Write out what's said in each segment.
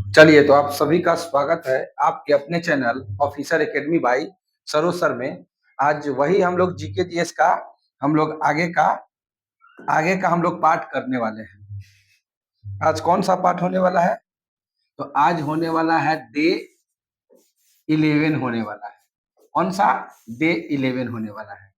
चलिए, तो आप सभी का स्वागत है आपके अपने channel officer academy by Saroj sir में। आज वही हम लोग जीके जीएस का हम लोग आगे का हम लोग पाठ करने वाले हैं। आज कौन सा पाठ होने वाला है? तो आज होने वाला है डे 11 होने वाला है। कौन सा? डे 11 होने वाला है।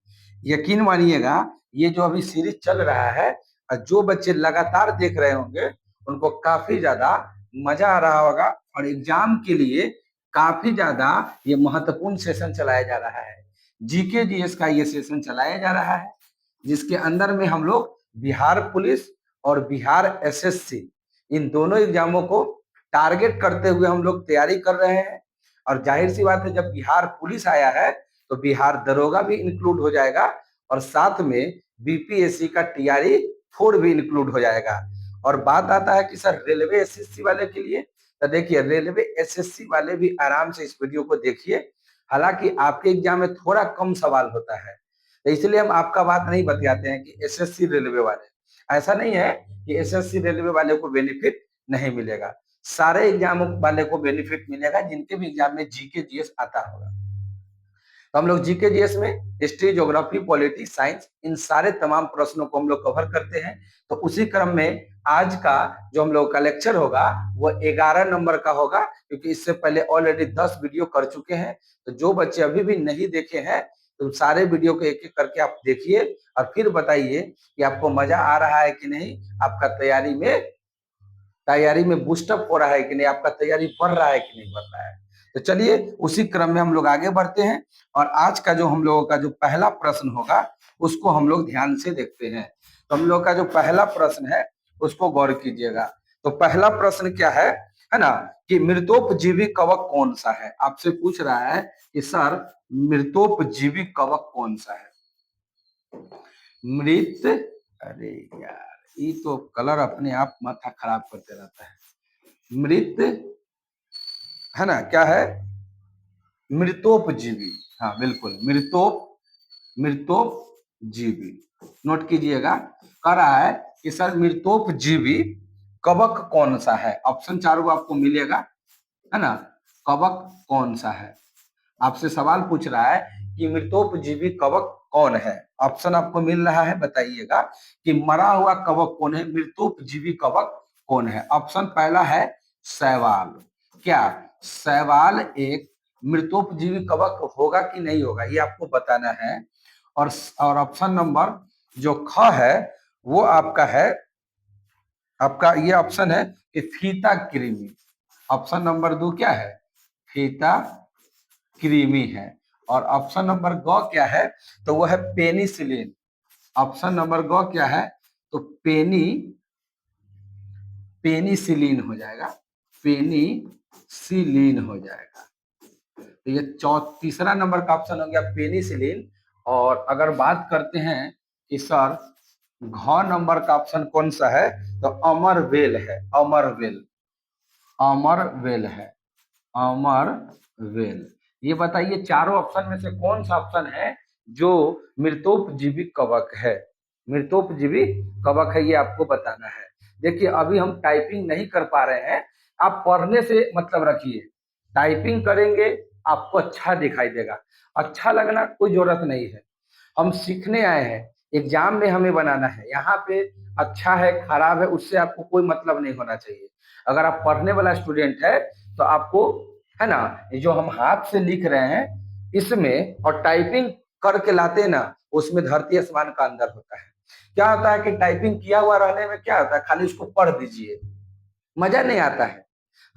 यकीन मानिएगा, ये जो अभी सीरीज चल रहा है और जो बच्चे लगातार देख रहे होंगे उनको काफी ज्यादा मजा आ रहा होगा और एग्जाम के लिए काफी ज्यादा ये महत्वपूर्ण सेशन चलाया जा रहा है। जीके जीएस का ये सेशन चलाया जा रहा है, जिसके अंदर में हम लोग बिहार पुलिस और बिहार एसएससी इन दोनों एग्जामों को टारगेट करते हुए हम लोग तैयारी कर रहे हैं। और जाहिर सी बात है, जब बिहार पुलिस आया है तो बिहार दरोगा भी इंक्लूड हो जाएगा और साथ में बीपीएससी का टीआरई 4 भी इंक्लूड हो जाएगा। और बात आता है कि सर रेलवे एसएससी वाले के लिए, तो देखिए रेलवे एसएससी वाले भी आराम से इस वीडियो को देखिए। हालांकि आपके एग्जाम में थोड़ा कम सवाल होता है, तो इसलिए हम आपका बात नहीं बतियाते हैं कि एसएससी रेलवे वाले, ऐसा नहीं है कि एसएससी रेलवे वाले को बेनिफिट नहीं मिलेगा। सारे एग्जाम वाले को बेनिफिट मिलेगा जिनके भी एग्जाम में जीके जीएस आता होगा। तो हम लोग जीके जीएस में हिस्ट्री, ज्योग्राफी, पॉलिटिक्स, साइंस इन सारे तमाम प्रश्नों को हम लोग कवर करते हैं। तो उसी क्रम में आज का जो हम लोग का लेक्चर होगा वो 11 नंबर का होगा, क्योंकि इससे पहले ऑलरेडी 10 वीडियो कर चुके हैं। तो जो बच्चे अभी भी नहीं देखे हैं तो सारे वीडियो को एक एक करके आप देखिए और फिर बताइए कि आपको मजा आ रहा है कि नहीं, आपका तैयारी में बूस्टअप हो रहा है कि नहीं, आपका तैयारी बढ़ रहा है कि नहीं बढ़ रहा है। तो चलिए उसी क्रम में हम लोग आगे बढ़ते हैं और आज का जो हम लोगों का जो पहला प्रश्न होगा उसको हम लोग ध्यान से देखते हैं। तो हम लोग का जो पहला प्रश्न है उसको गौर कीजिएगा। तो पहला प्रश्न क्या है ना, कि मृतोपजीवी कवक कौन सा है? आपसे पूछ रहा है कि सर मृतोपजीवी कवक कौन सा है? मृत, अरे यार ये तो कलर अपने आप माथा खराब करते रहता है। मृत है ना, क्या है? मृतोपजीवी। हाँ बिल्कुल, मृतोपजीवी। नोट कीजिएगा, कह रहा है कि सर मृतोपजीवी कवक कौन सा है। ऑप्शन चारों आपको मिलेगा, है ना। कवक कौन सा है? आपसे सवाल पूछ रहा है कि मृतोपजीवी कवक कौन है। ऑप्शन आपको मिल रहा है, बताइएगा कि मरा हुआ कवक कौन है, मृतोपजीवी कवक कौन है। ऑप्शन पहला है शैवाल। क्या शैवाल एक मृतोपजीवी कवक होगा कि नहीं होगा, ये आपको बताना है। और ऑप्शन नंबर जो ख है वो आपका है, आपका ये ऑप्शन है कि फीता कृमि। ऑप्शन नंबर 2 क्या है? फीता कृमि है। और ऑप्शन नंबर ग क्या है? तो वो है पेनिसिलिन। ऑप्शन नंबर ग क्या है? तो पेनिसिलिन हो जाएगा, पेनिसिलिन हो जाएगा। तो ये तीसरा नंबर का ऑप्शन हो गया पेनिसिलिन। और अगर बात करते हैं कि सर घ नंबर का ऑप्शन कौन सा है, तो अमरवेल है। अमरवेल, अमरवेल है, अमरवेल। ये बताइए चारों ऑप्शन में से कौन सा ऑप्शन है जो मृतोपजीवी कवक है? मृतोपजीवी कवक है, ये आपको बताना है। देखिए अभी हम टाइपिंग नहीं कर पा रहे हैं, आप पढ़ने से मतलब रखिए। टाइपिंग करेंगे आपको अच्छा दिखाई देगा, अच्छा लगना कोई जरूरत नहीं है। हम सीखने आए हैं, एग्जाम में हमें बनाना है। यहाँ पे अच्छा है खराब है उससे आपको कोई मतलब नहीं होना चाहिए। अगर आप पढ़ने वाला स्टूडेंट है तो आपको, है ना, जो हम हाथ से लिख रहे हैं इसमें और टाइपिंग करके लाते हैं ना, उसमें धरती आसमान का अंदर होता है। क्या होता है कि टाइपिंग किया हुआ रहने में क्या होता है, खाली उसको पढ़ दीजिए, मजा नहीं आता है।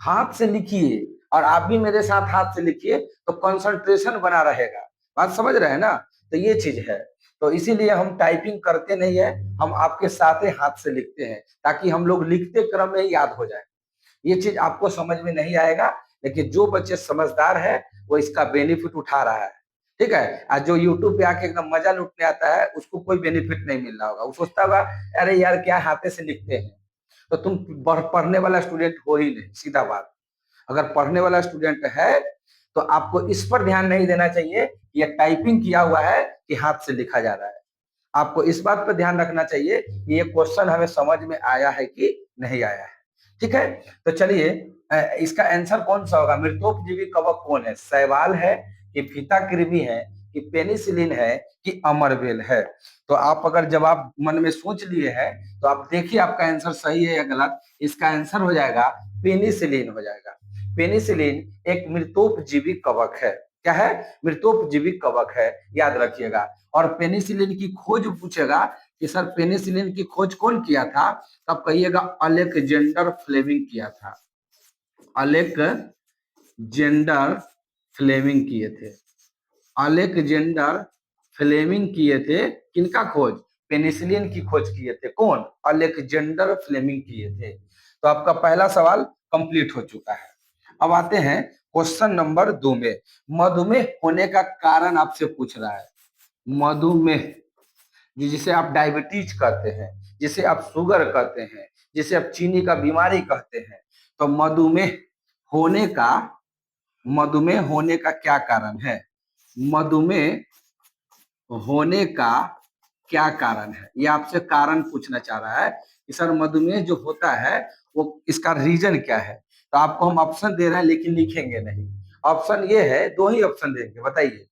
हाथ से लिखिए और आप भी मेरे साथ हाथ से लिखिए तो कंसंट्रेशन बना रहेगा। बात समझ रहे हैं ना? तो ये चीज है। तो इसीलिए हम टाइपिंग करते नहीं है, हम आपके साथ ही हाथ से लिखते हैं ताकि हम लोग लिखते क्रम में ही याद हो जाए। ये चीज आपको समझ में नहीं आएगा, लेकिन जो बच्चे समझदार है वो इसका बेनिफिट उठा रहा है। ठीक है, आज जो यूट्यूब पे आके एकदम मजा लूटने आता है उसको कोई बेनिफिट नहीं मिल रहा होगा। वो सोचता होगा अरे यार क्या हाथे से लिखते हैं। तो तुम पढ़ने वाला स्टूडेंट हो ही नहीं, सीधा बात। अगर पढ़ने वाला स्टूडेंट है तो आपको इस पर ध्यान नहीं देना चाहिए कि यह टाइपिंग किया हुआ है कि हाथ से लिखा जा रहा है। आपको इस बात पर ध्यान रखना चाहिए कि ये क्वेश्चन हमें समझ में आया है कि नहीं आया है। ठीक है, तो चलिए इसका आंसर कौन सा होगा? मृतोपजीवी कवक कौन है? शैवाल है कि फीता कृमि है कि पेनिसिलिन है कि अमरवेल है? तो आप अगर जवाब मन में सोच लिए हैं तो आप देखिए आपका आंसर सही है या गलत। इसका आंसर हो जाएगा पेनिसिलिन हो जाएगा। पेनिसिलिन एक मृतोपजीवी कवक है। क्या है? मृतोपजीवी कवक है, याद रखिएगा। और पेनिसिलिन की खोज पूछेगा कि सर पेनिसिलिन की खोज कौन किया था, तब कहिएगा अलेक्जेंडर फ्लेमिंग किया था। अलेक्जेंडर फ्लेमिंग किए थे। अलेक्जेंडर फ्लेमिंग किए थे किनका खोज? पेनिसिलिन की खोज किए थे। कौन? अलेक्जेंडर फ्लेमिंग किए थे। तो आपका पहला सवाल कंप्लीट हो चुका है। अब आते हैं क्वेश्चन नंबर 2 में। मधुमेह होने का कारण आपसे पूछ रहा है। मधुमेह, जिसे आप डायबिटीज कहते हैं, जिसे आप शुगर कहते हैं, जिसे आप चीनी का बीमारी कहते हैं, तो होने का मधुमेह होने का क्या कारण है? मधुमेह होने का क्या कारण है? ये आपसे कारण पूछना चाह रहा है कि सर मधुमेह जो होता है वो इसका रीजन क्या है? तो आपको हम ऑप्शन दे रहे हैं लेकिन लिखेंगे नहीं। ऑप्शन ये है, दो ही ऑप्शन देंगे, बताइए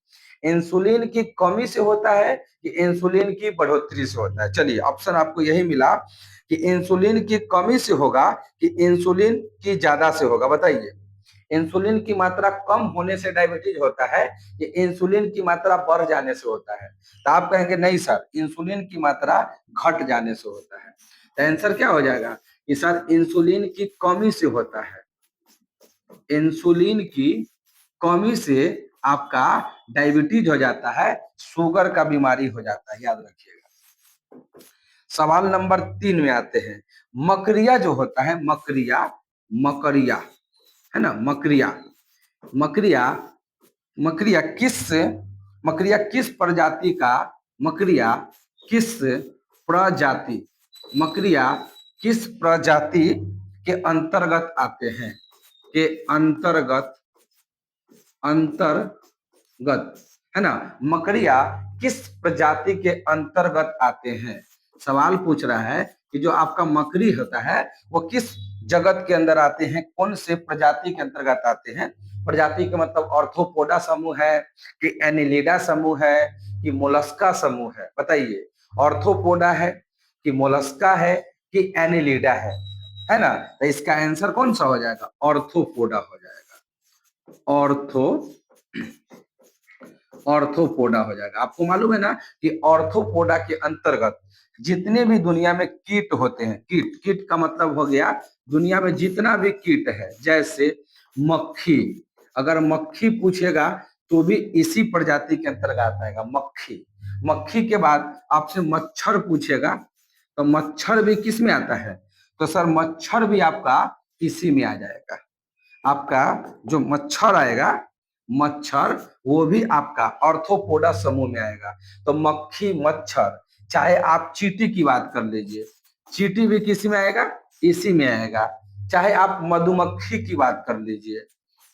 इंसुलिन की कमी से होता है कि इंसुलिन की बढ़ोतरी से होता है? चलिए ऑप्शन आपको यही मिला कि इंसुलिन की कमी से होगा कि इंसुलिन की ज्यादा से होगा, बताइए। इंसुलिन की मात्रा कम होने से डायबिटीज होता है कि इंसुलिन की मात्रा बढ़ जाने से होता है? तो आप कहेंगे नहीं सर, इंसुलिन की मात्रा घट जाने से होता है। तो आंसर क्या हो जाएगा कि सर इंसुलिन की कमी से होता है। इंसुलिन की कमी से आपका डायबिटीज हो जाता है, शुगर का बीमारी हो जाता है, याद रखिएगा। सवाल नंबर 3 में आते हैं। मकड़िया जो होता है, मकड़िया, मकड़िया है ना, मकड़िया, मकड़िया, मकड़िया किस प्रजाति का, मकड़िया किस प्रजाति, मकड़िया किस प्रजाति के अंतर्गत आते हैं? के अंतर्गत, अंतर्गत है ना, मकड़िया किस प्रजाति के अंतर्गत आते हैं? सवाल पूछ रहा है कि जो आपका मकड़ी होता है वो किस जगत के अंदर आते हैं, कौन से प्रजाति के अंतर्गत आते हैं? प्रजाति का मतलब ऑर्थोपोडा समूह है कि एनिलिडा समूह है कि मोलस्का समूह है? बताइए, ऑर्थोपोडा है कि मोलस्का है कि एनिलिडा है ना? तो इसका आंसर कौन सा हो जाएगा? ऑर्थोपोडा हो जाएगा। ऑर्थोपोडा हो जाएगा। आपको मालूम है ना कि ऑर्थोपोडा के अंतर्गत जितने भी दुनिया में कीट होते हैं, कीट, कीट का मतलब हो गया दुनिया में जितना भी कीट है, जैसे मक्खी, अगर मक्खी पूछेगा तो भी इसी प्रजाति के अंतर्गत आएगा, मक्खी। मक्खी के बाद आपसे मच्छर पूछेगा तो मच्छर भी किस में आता है? तो सर मच्छर भी आपका इसी में आ जाएगा। आपका जो मच्छर आएगा, मच्छर वो भी आपका ऑर्थोपोडा समूह में आएगा। तो मक्खी, मच्छर, चाहे आप चींटी की बात कर लीजिए, चींटी भी किसी में आएगा? इसी में आएगा। चाहे आप मधुमक्खी की बात कर लीजिए,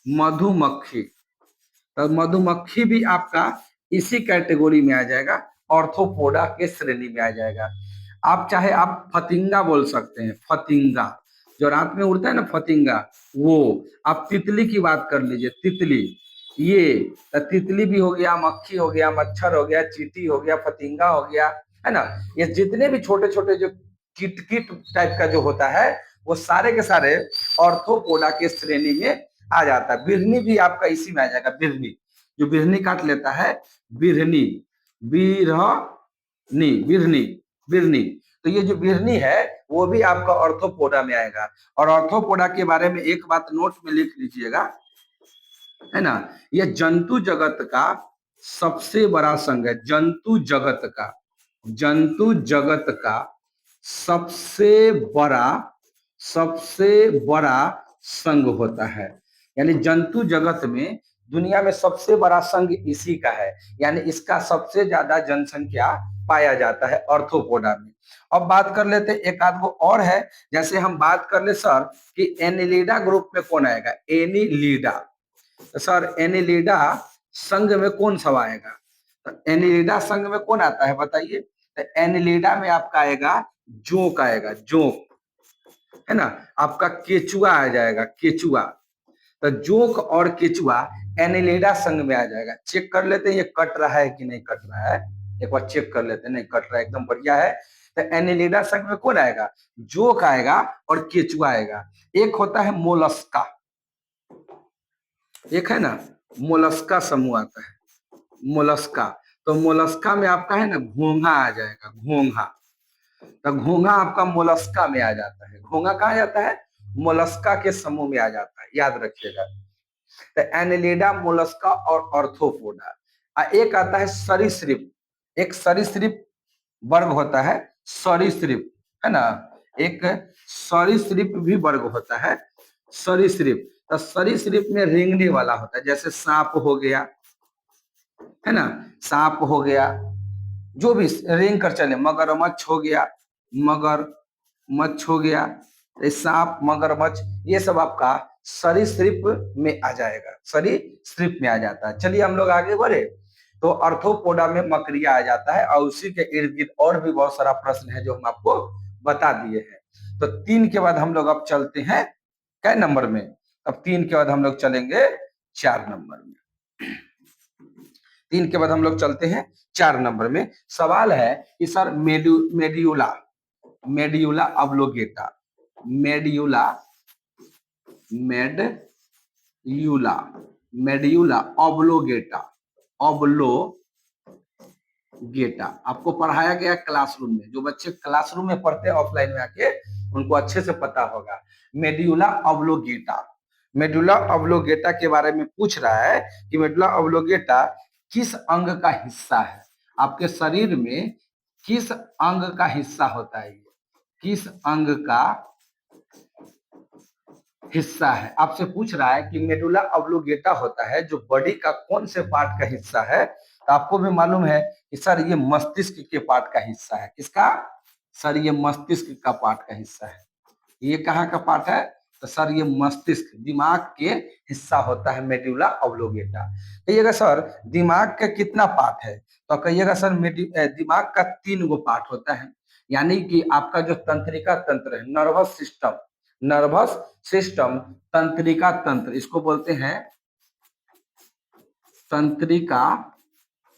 मधुमक्खी, तो मधुमक्खी भी आपका इसी कैटेगरी में आ जाएगा, ऑर्थोपोडा के श्रेणी में आ जाएगा। आप चाहे आप फतिंगा बोल सकते हैं, फतिंगा जो रात में उड़ता है ना, फतिंगा, वो। आप तितली की बात कर लीजिए, तितली, ये तितली भी हो गया, मक्खी हो गया, मच्छर हो गया, चींटी हो गया, फतिंगा हो गया, है ना? ये जितने भी छोटे छोटे जो कीट कीट टाइप का जो होता है वो सारे के सारे ऑर्थोपोडा के श्रेणी में आ जाता है। बिरहनी भी आपका इसी में आ जाएगा, बिरहनी, जो बिरहनी काट लेता है, बिरहनी, बिरहनी, बिरहनी, बिरहनी, तो ये जो बिरहनी है वो भी आपका ऑर्थोपोडा में आएगा। और ऑर्थोपोडा के बारे में एक बात नोट में लिख लीजिएगा, है ना, यह जंतु जगत का सबसे बड़ा संघ है। जंतु जगत का, जंतु जगत का सबसे बड़ा, सबसे बड़ा संघ होता है। यानी जंतु जगत में दुनिया में सबसे बड़ा संघ इसी का है, यानी इसका सबसे ज्यादा जनसंख्या पाया जाता है ऑर्थोपोडा में। अब बात कर लेते एक आध वो और है, जैसे हम बात कर ले सर कि एनिलिडा ग्रुप में कौन आएगा? एनिलिडा, तो सर एनिलिडा संघ में कौन सा आएगा? तो एनिलिडा संघ में कौन आता है बताइए? तो एनिलिडा में आपका आएगा जोंक, आएगा जोंक, है ना, आपका केचुआ आ जाएगा, केचुआ। तो जोक और केचुआ एनिलिडा संघ में आ जाएगा। चेक कर लेते हैं ये कट रहा है कि नहीं कट रहा है, एक बार चेक कर लेते हैं। नहीं कट रहा है, एकदम बढ़िया है। तो एनिलिडा संघ में कौन आएगा? जोक आएगा और केचुआ आएगा। एक होता है मोलस्का, एक है ना मोलस्का समूह आता है, मोलस्का। तो मोलस्का में आपका है ना घोंघा आ जाएगा, घोंघा। तो घोंघा आपका मोलस्का में आ जाता है। घोंघा कहाँ जाता है? मोलस्का के समूह में आ जाता है, याद रखिएगा। तो एनिलिडा, मोलस्का और ऑर्थोपोडा। एक आता है सरीसृप। एक सरीसृप वर्ग होता है, सरीसृप, है ना। एक सरीसृप भी वर्ग होता है, सरीसृप। तो सरीसृप में रेंगने वाला होता है, जैसे सांप हो गया, है ना, सांप हो गया, जो भी रेंग कर चले, मगरमच्छ हो गया, मगरमच्छ हो गया, सांप, मगरमच्छ, ये सब आपका सरीसृप में आ जाएगा, सरीसृप में आ जाता है। चलिए हम लोग आगे बढ़े। तो अर्थोपोडा में मकड़िया आ जाता है, और उसी के इर्द गिर्द और भी बहुत सारा प्रश्न है जो हम आपको बता दिए हैं। तो 3 के बाद हम लोग अब चलते हैं क्या नंबर में? अब 3 के बाद हम लोग चलेंगे 4 नंबर में। 3 के बाद हम लोग चलते हैं 4 नंबर में। सवाल है कि sir medulla, medulla oblongata, medulla, medulla, medulla oblongata, oblongata आपको पढ़ाया गया क्लासरूम में। जो बच्चे क्लासरूम में पढ़ते हैं ऑफलाइन में आके, उनको अच्छे से पता होगा। मेड्यूला ऑब्लोगेटा, मेडुला ऑब्लोगेटा के बारे में पूछ रहा है कि मेडुला ऑब्लोगेटा किस अंग का हिस्सा है? आपके शरीर में किस अंग का हिस्सा होता है? किस अंग का हिस्सा है? आपसे पूछ रहा है कि मेडुला ऑब्लोगेटा होता है जो बॉडी का कौन से पार्ट का हिस्सा है। तो आपको भी मालूम है कि सर ये मस्तिष्क के पार्ट का हिस्सा है। किसका? सर ये मस्तिष्क का पार्ट का हिस्सा है। ये कहाँ का पार्ट है? तो सर ये मस्तिष्क, दिमाग के हिस्सा होता है मेडुला ऑब्लोगेटा। कहिएगा सर दिमाग का कितना पार्ट है? तो कहिएगा सर दिमाग का 3 गो पार्ट होता है। यानी कि आपका जो तंत्रिका तंत्र है, नर्वस सिस्टम, नर्वस सिस्टम, तंत्रिका तंत्र, इसको बोलते हैं तंत्रिका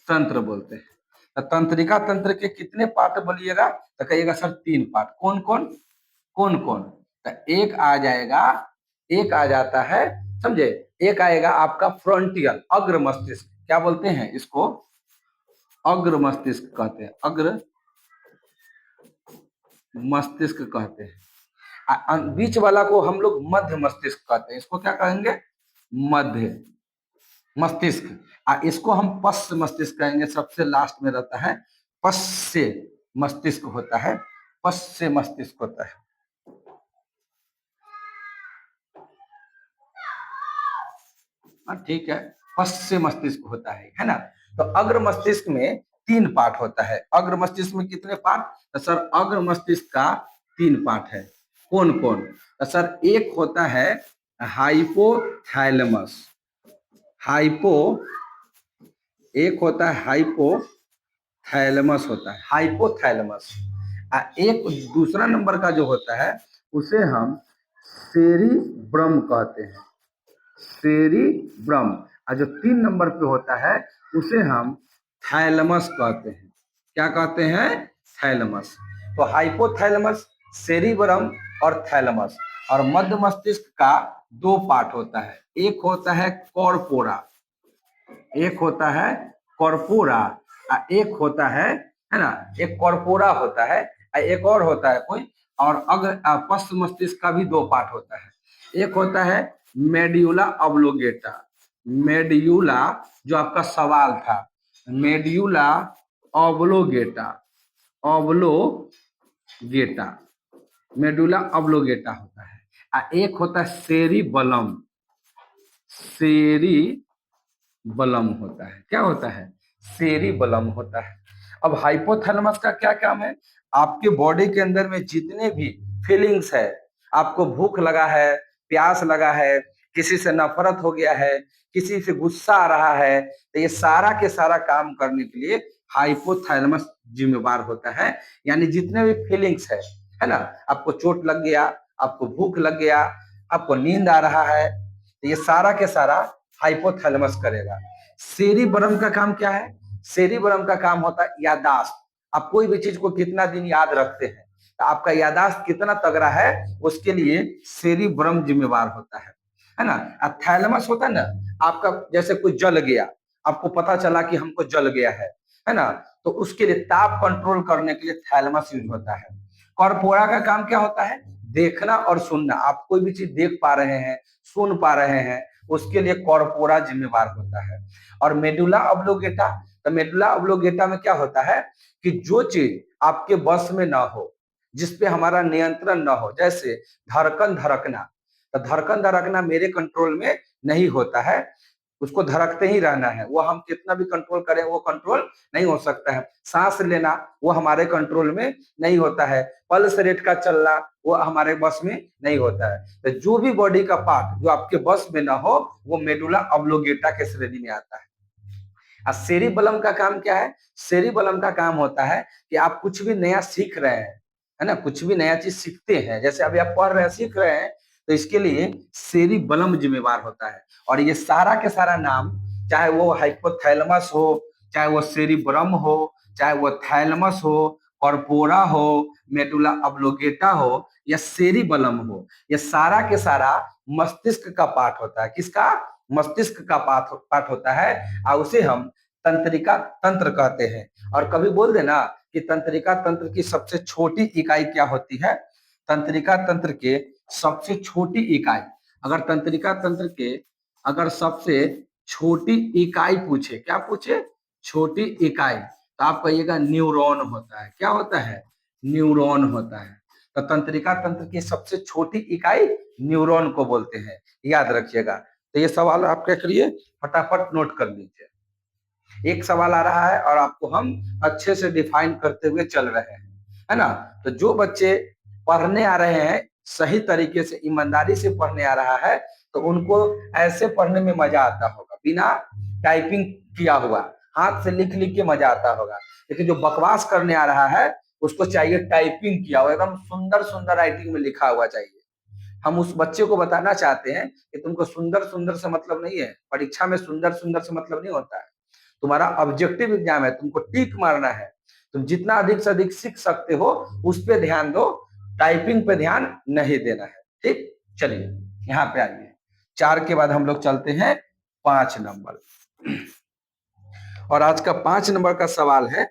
तंत्र बोलते हैं। तो तंत्रिका तंत्र के कितने पार्ट बोलिएगा? तो कहिएगा सर 3 पार्ट। कौन कौन? कौन कौन? तो एक आ जाएगा, एक आ जाता है, समझे, एक आएगा आपका फ्रंटियल, अग्र मस्तिष्क। क्या बोलते हैं इसको? अग्र मस्तिष्क कहते हैं, अग्र मस्तिष्क कहते हैं। बीच वाला को हम लोग मध्य मस्तिष्क कहते हैं। इसको क्या कहेंगे? मध्य मस्तिष्क। इसको हम पश्च मस्तिष्क कहेंगे, सबसे लास्ट में रहता है, पश्च मस्तिष्क होता है, पश्च मस्तिष्क होता है। ठीक है, पश्च मस्तिष्क होता है ना। तो अग्र मस्तिष्क में 3 पार्ट होता है। अग्र मस्तिष्क में कितने पार्ट? तो सर अग्र मस्तिष्क का 3 पार्ट है। कौन कौन? तो सर एक होता है हाइपोथैलेमस, हाइपो, एक होता है हाइपोथैलेमस होता है, हाइपोथैलेमस। एक दूसरा नंबर का जो होता है उसे हम सेरिब्रम कहते हैं, सेरिब्रम। और जो 3 नंबर पे होता है उसे हम थैलेमस कहते हैं। क्या कहते हैं? थैलेमस। तो हाइपोथैलेमस, सेरिब्रम और थैलेमस। और मध्य मस्तिष्क का 2 पार्ट होता है। एक होता है कॉर्पोरा, एक होता है कॉर्पोरा, एक होता है ना, एक कॉर्पोरा होता है, एक और होता है कोई। और अगर पश्च मस्तिष्क का भी 2 पार्ट होता है। एक होता है मेड्यूला ऑब्लोगेटा, मेड्यूला जो आपका सवाल था, मेड्यूला ऑब्लोगेटा, ऑब्लोगेटा, मेडुला ऑब्लोगेटा होता है। एक होता है सेरिबलम, सेरिबलम होता है। क्या होता है? सेरिबलम होता है। अब हाइपोथैलेमस का क्या काम है? आपके बॉडी के अंदर में जितने भी फीलिंग्स है, आपको भूख लगा है, प्यास लगा है, किसी से नफरत हो गया है, किसी से गुस्सा आ रहा है, तो ये सारा के सारा काम करने के लिए हाइपोथैलेमस जिम्मेवार होता है। यानी जितने भी फीलिंग्स है ना, आपको चोट लग गया, आपको भूख लग गया, आपको नींद आ रहा है, तो ये सारा के सारा हाइपोथैलेमस करेगा। सेरिबरम का काम क्या है? सेरिबरम का काम होता है याददाश्त। आप कोई भी चीज को कितना दिन याद रखते हैं, तो आपका याददाश्त कितना तगड़ा है, उसके लिए सेरिब्रम जिम्मेवार होता है ना। थैलेमस होता है ना, आपका जैसे कोई जल गया, आपको पता चला कि हमको जल गया है ना, तो उसके लिए ताप कंट्रोल करने के लिए थैलेमस यूज होता है। कॉर्पोरा का काम क्या होता है? देखना और सुनना। आप कोई भी चीज देख पा रहे हैं, सुन पा रहे हैं, उसके लिए कॉर्पोरा जिम्मेवार होता है। और मेडुला ऑब्लोंगेटा, तो मेडुला ऑब्लोंगेटा में क्या होता है कि जो चीज आपके बस में ना हो, जिसपे हमारा नियंत्रण ना हो, जैसे धड़कन धड़कना, तो धड़कन धड़कना मेरे कंट्रोल में नहीं होता है, उसको धड़कते ही रहना है, वो हम कितना भी कंट्रोल करें वो कंट्रोल नहीं हो सकता है। सांस लेना वो हमारे कंट्रोल में नहीं होता है, पल्स रेट का चलना वो हमारे बस में नहीं होता है। तो जो भी बॉडी का पार्ट जो आपके बस में ना हो, वो मेडुला ऑब्लोंगेटा के श्रेणी में आता है। सेरिबलम का काम क्या है? सेरिबलम का काम होता है कि आप कुछ भी नया सीख रहे हैं, है ना, कुछ भी नया चीज सीखते हैं, जैसे अभी आप पढ़ रहे हैं, सीख रहे हैं, तो इसके लिए सेरिबलम जिम्मेवार होता है। और ये सारा के सारा नाम, चाहे वो हाइपोथैलेमस हो, चाहे वो सेरिब्रम हो, चाहे वो थैलेमस हो, कॉर्पोरा हो, मेडुला ऑब्लोंगेटा हो या सेरिबलम हो, ये सारा के सारा मस्तिष्क का पार्ट होता है। किसका? मस्तिष्क का पार्ट होता है, और उसे हम तंत्रिका तंत्र कहते हैं। और कभी बोल देना कि तंत्रिका तंत्र की सबसे छोटी इकाई क्या होती है? तंत्रिका तंत्र के सबसे छोटी इकाई, अगर तंत्रिका तंत्र के अगर सबसे छोटी इकाई पूछे, क्या पूछे? छोटी इकाई, तो आप कहिएगा न्यूरॉन होता है। क्या होता है? न्यूरॉन होता है। तो तंत्रिका तंत्र की सबसे छोटी इकाई न्यूरॉन को बोलते हैं, याद रखिएगा। तो ये सवाल आप क्या करिए, फटाफट नोट कर लीजिए। एक सवाल आ रहा है और आपको हम अच्छे से डिफाइन करते हुए चल रहे हैं, है ना। तो जो बच्चे पढ़ने आ रहे हैं, सही तरीके से ईमानदारी से पढ़ने आ रहा है, तो उनको ऐसे पढ़ने में मजा आता होगा, बिना टाइपिंग किया हुआ, हाथ से लिख लिख के मजा आता होगा। लेकिन जो बकवास करने आ रहा है, उसको चाहिए टाइपिंग किया हुआ, एकदम सुंदर सुंदर राइटिंग में लिखा हुआ चाहिए। हम उस बच्चे को बताना चाहते हैं कि तुमको सुंदर सुंदर से मतलब नहीं है, परीक्षा में सुंदर सुंदर से मतलब नहीं होता है। तुम्हारा ऑब्जेक्टिव एग्जाम है, तुमको टिक मारना है। तुम जितना अधिक से अधिक सीख सकते हो उस पे ध्यान दो, टाइपिंग पे ध्यान नहीं देना है। ठीक, चलिए यहाँ पे आइए। 4 के बाद हम लोग चलते हैं 5 नंबर। और आज का 5 नंबर का सवाल है,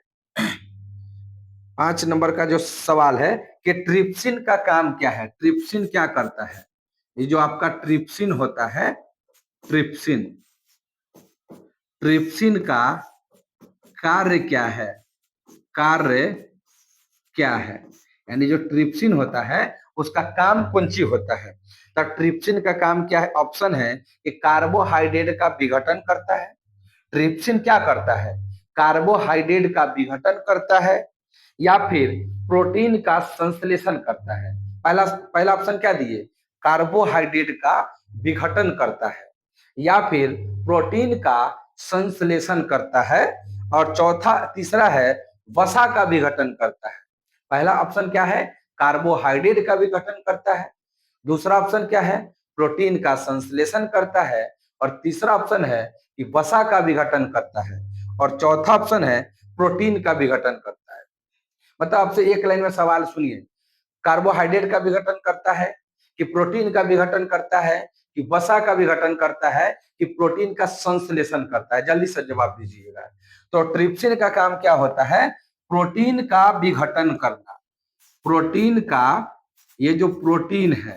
5 नंबर का जो सवाल है कि ट्रिप्सिन का काम क्या है? ट्रिप्सिन क्या करता है? ये जो आपका ट्रिप्सिन होता है, ट्रिप्सिन, ट्रिप्सिन का कार्य क्या है? कार्य क्या है? यानी जो ट्रिप्सिन होता है उसका काम कौन सी होता है? तो ट्रिप्सिन का काम क्या है? ऑप्शन है कि कार्बोहाइड्रेट का विघटन करता है। ट्रिप्सिन क्या करता है? कार्बोहाइड्रेट का विघटन करता है, या फिर प्रोटीन का संश्लेषण करता है। पहला पहला ऑप्शन क्या दिए? कार्बोहाइड्रेट का विघटन करता है, या फिर प्रोटीन का संश्लेषण करता है, और तीसरा है वसा का विघटन करता है। पहला ऑप्शन क्या है? कार्बोहाइड्रेट का विघटन करता है। दूसरा ऑप्शन क्या है? प्रोटीन का संश्लेषण करता है। और तीसरा ऑप्शन है कि वसा का विघटन करता है। और चौथा ऑप्शन है प्रोटीन का विघटन करता है। मतलब आपसे एक लाइन में सवाल सुनिए, कार्बोहाइड्रेट का विघटन करता है, कि प्रोटीन का विघटन करता है, कि वसा का विघटन करता है, कि प्रोटीन का संश्लेषण करता है? जल्दी से जवाब दीजिएगा। तो ट्रिप्सिन का काम क्या होता है? प्रोटीन का विघटन करना। प्रोटीन का, ये जो प्रोटीन है,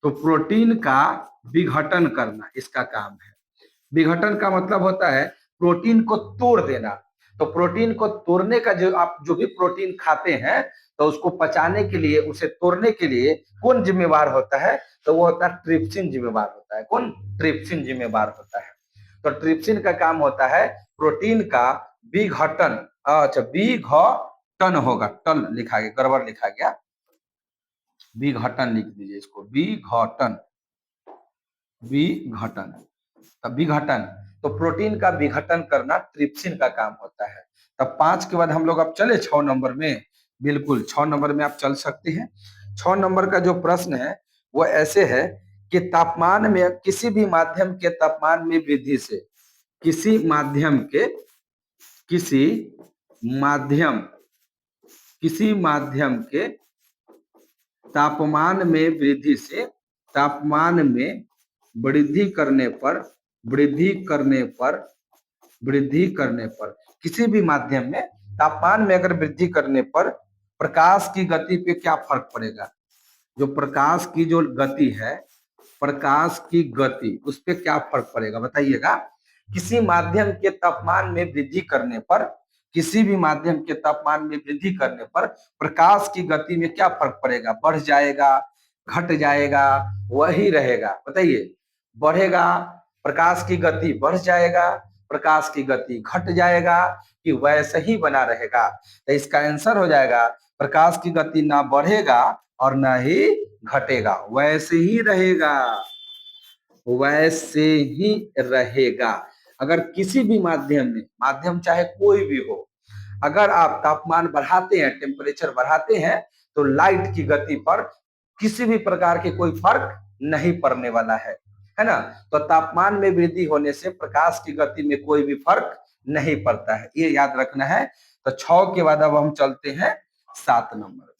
तो प्रोटीन का विघटन करना इसका काम है। विघटन का मतलब होता है प्रोटीन को तोड़ देना। तो प्रोटीन को तोड़ने का, जो आप जो भी प्रोटीन खाते हैं, तो उसको पचाने के लिए, उसे तोड़ने के लिए कौन जिम्मेवार होता है? तो वो होता है ट्रिप्सिन जिम्मेवार होता है। कौन? ट्रिप्सिन जिम्मेवार होता है। तो ट्रिप्सिन का काम होता है प्रोटीन का विघटन। अच्छा, विघटन होगा, टन लिखा गया, गड़बड़ लिखा गया, विघटन लिख दीजिए इसको, विघटन, विघटन, विघटन। तो प्रोटीन का विघटन करना ट्रिप्सिन का काम होता है। तब 5 के बाद हम लोग अब चले 6 नंबर में। बिल्कुल 6 नंबर में आप चल सकते हैं। 6 नंबर का जो प्रश्न है वो ऐसे है कि तापमान में किसी भी माध्यम के तापमान में वृद्धि से, किसी माध्यम के, किसी माध्यम किसी माध्यम के तापमान में वृद्धि से, तापमान में वृद्धि करने पर, वृद्धि करने पर, वृद्धि करने पर, किसी भी माध्यम में तापमान में अगर वृद्धि करने पर प्रकाश की गति पे क्या फर्क पड़ेगा। जो प्रकाश की जो गति है, प्रकाश की गति, उस पर क्या फर्क पड़ेगा बताइएगा। किसी माध्यम के तापमान में वृद्धि करने पर, किसी भी माध्यम के तापमान में वृद्धि करने पर प्रकाश की गति में क्या फर्क पड़ेगा। बढ़ जाएगा, घट जाएगा, वही रहेगा। बताइए, बढ़ेगा, प्रकाश की गति बढ़ जाएगा, प्रकाश की गति घट जाएगा, कि वैसे ही बना रहेगा। तो इसका आंसर हो जाएगा प्रकाश की गति ना बढ़ेगा और ना ही घटेगा, वैसे ही रहेगा, वैसे ही रहेगा। अगर किसी भी माध्यम में, माध्यम चाहे कोई भी हो, अगर आप तापमान बढ़ाते हैं, टेम्परेचर बढ़ाते हैं, तो लाइट की गति पर किसी भी प्रकार के कोई फर्क नहीं पड़ने वाला है ना। तो तापमान में वृद्धि होने से प्रकाश की गति में कोई भी फर्क नहीं पड़ता है, ये याद रखना है। तो 6 के बाद अब हम चलते हैं 7 नंबर,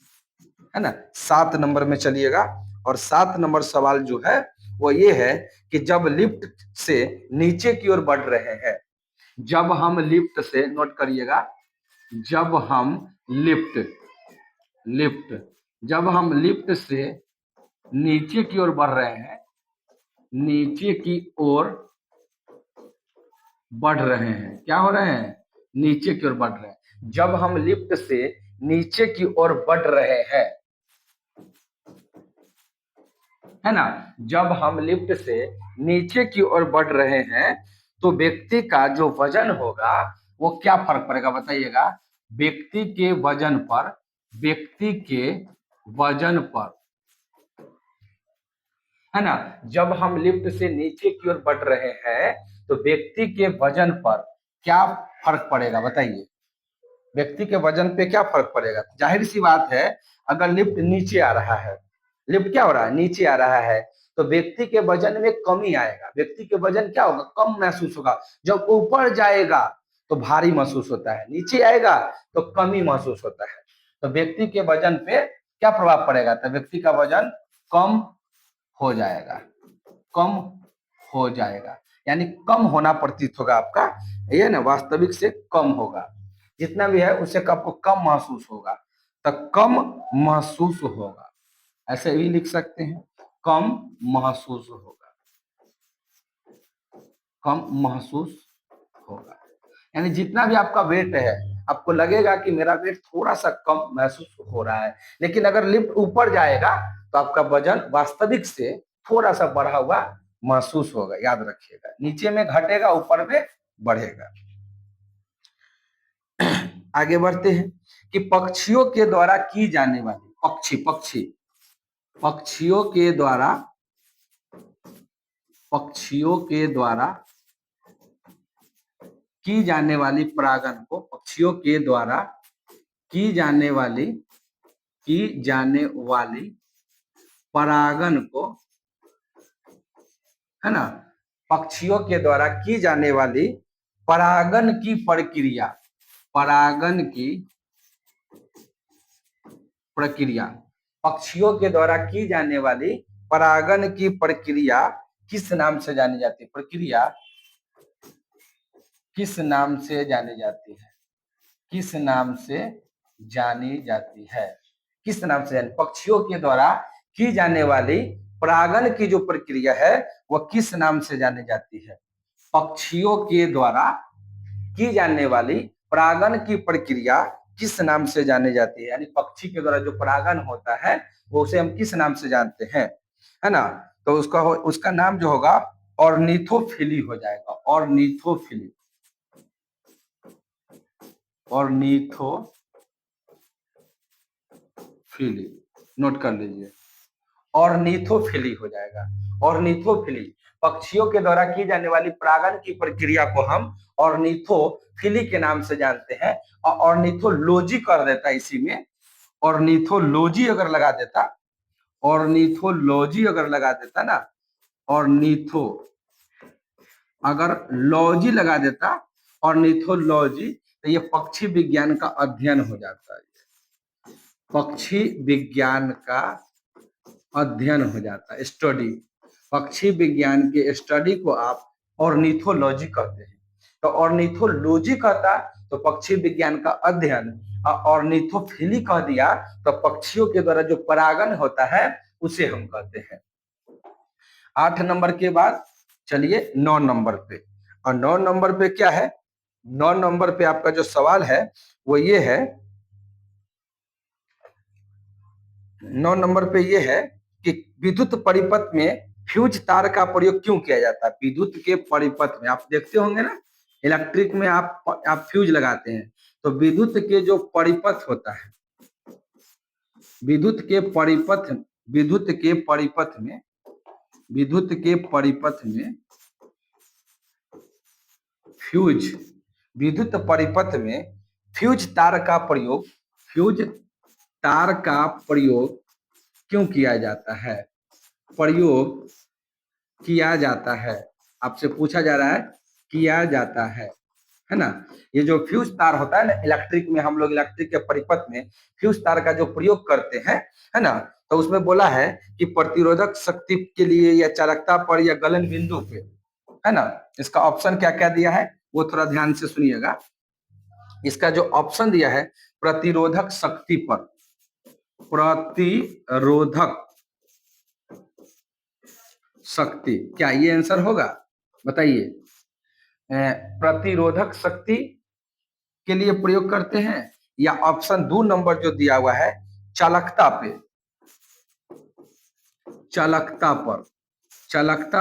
है ना। 7 नंबर में चलिएगा, और 7 नंबर सवाल जो है वो ये है कि जब लिफ्ट से नीचे की ओर बढ़ रहे हैं, जब हम लिफ्ट से, नोट करिएगा, जब हम लिफ्ट लिफ्ट जब हम लिफ्ट से नीचे की ओर बढ़ रहे हैं, नीचे की ओर बढ़ रहे हैं, क्या हो रहे हैं, नीचे की ओर बढ़ रहे हैं। जब हम लिफ्ट से नीचे की ओर बढ़ रहे हैं, है ना, जब हम लिफ्ट से नीचे की ओर बढ़ रहे हैं तो व्यक्ति का जो वजन होगा वो क्या फर्क पड़ेगा बताइएगा। व्यक्ति के वजन पर, व्यक्ति के वजन पर, है ना, जब हम लिफ्ट से नीचे की ओर बढ़ रहे हैं तो व्यक्ति के वजन पर क्या फर्क पड़ेगा बताइए। व्यक्ति के वजन पे क्या फर्क पड़ेगा। जाहिर सी बात है, अगर लिफ्ट नीचे आ रहा है, लिफ्ट क्या हो रहा है, नीचे आ रहा है, तो व्यक्ति के वजन में कमी आएगा। व्यक्ति के वजन क्या होगा, कम महसूस होगा। जब ऊपर जाएगा तो भारी महसूस होता है, नीचे आएगा तो कमी महसूस होता है। तो व्यक्ति के वजन पे क्या प्रभाव पड़ेगा, तो व्यक्ति का वजन कम हो जाएगा, कम हो जाएगा, यानी कम होना प्रतीत होगा आपका, ये ना, वास्तविक से कम होगा। जितना भी है उससे आपको कम महसूस होगा, तो कम महसूस होगा, ऐसे भी लिख सकते हैं, कम महसूस होगा, कम महसूस होगा। यानी जितना भी आपका वेट है, आपको लगेगा कि मेरा वेट थोड़ा सा कम महसूस हो रहा है, लेकिन अगर लिफ्ट ऊपर जाएगा तो आपका वजन वास्तविक से थोड़ा सा बढ़ा हुआ महसूस होगा, याद रखिएगा। नीचे में घटेगा, ऊपर में बढ़ेगा। आगे बढ़ते हैं कि पक्षियों के द्वारा की जाने वाली, पक्षियों के द्वारा, पक्षियों के द्वारा की जाने वाली परागन को, पक्षियों के द्वारा की जाने वाली परागन को, है ना, पक्षियों के द्वारा की जाने वाली परागन की प्रक्रिया, परागन की प्रक्रिया, पक्षियों के द्वारा की जाने वाली परागन की प्रक्रिया किस नाम से जानी जाती है। प्रक्रिया किस नाम से जानी जाती है, किस नाम से जानी जाती है, किस नाम से जानी, पक्षियों के द्वारा की जाने वाली परागन की जो प्रक्रिया है वह किस नाम से जानी जाती है। पक्षियों के द्वारा की जाने वाली परागन की प्रक्रिया किस नाम से जानी जाती है, यानी पक्षी के द्वारा जो परागन होता है वो उसे हम किस नाम से जानते हैं, है ना। तो उसका नाम जो होगा ऑर्निथोफिली हो जाएगा, ऑर्निथोफिली, ऑर्निथोफिली, नोट कर लीजिए, ऑर्निथोफिली हो जाएगा, ऑर्निथोफिली। पक्षियों के द्वारा की जाने वाली परागन की प्रक्रिया को हम ऑर्निथोफिली के नाम से जानते हैं, और ऑर्निथोलॉजी कर देता इसी में, ऑर्निथोलॉजी अगर लगा देता ऑर्निथोलॉजी अगर लगा देता ना, ऑर्निथो अगर लॉजी लगा देता, ऑर्निथोलॉजी, तो ये पक्षी विज्ञान का अध्ययन हो जाता है। पक्षी विज्ञान का अध्ययन हो जाता है, स्टडी। पक्षी विज्ञान के स्टडी को आप ऑर्निथोलॉजी कहते हैं। तो ऑर्निथोलॉजी कहता तो पक्षी विज्ञान का अध्ययन, और ऑर्निथोफिली कह दिया तो पक्षियों के द्वारा जो परागण होता है उसे हम कहते हैं। 8 नंबर के बाद चलिए 9 नंबर पे। और 9 नंबर पे क्या है? 9 नंबर पे आपका जो सवाल है वो ये है, 9 नंबर पे ये है कि विद्युत परिपथ में फ्यूज तार का प्रयोग क्यों किया जाता है? विद्युत के परिपथ में आप देखते होंगे ना, इलेक्ट्रिक में आप फ्यूज लगाते हैं, तो विद्युत के जो परिपथ होता है, विद्युत के परिपथ विद्युत के परिपथ में विद्युत के परिपथ में फ्यूज विद्युत परिपथ में फ्यूज तार का प्रयोग क्यों किया जाता है? प्रयोग किया जाता है, आपसे पूछा जा रहा है, किया जाता है ना। ये जो फ्यूज तार होता है ना, इलेक्ट्रिक में हम लोग इलेक्ट्रिक के परिपथ में फ्यूज तार का जो प्रयोग करते हैं, है ना, तो उसमें बोला है कि प्रतिरोधक शक्ति के लिए या चालकता पर या गलन बिंदु पे, है ना। इसका ऑप्शन क्या क्या दिया है वो थोड़ा ध्यान से सुनिएगा। इसका जो ऑप्शन दिया है प्रतिरोधक शक्ति पर, प्रतिरोधक शक्ति, क्या ये आंसर होगा? बताइए। प्रतिरोधक शक्ति के लिए प्रयोग करते हैं, या ऑप्शन 2 नंबर जो दिया हुआ है चालकता पे, चालकता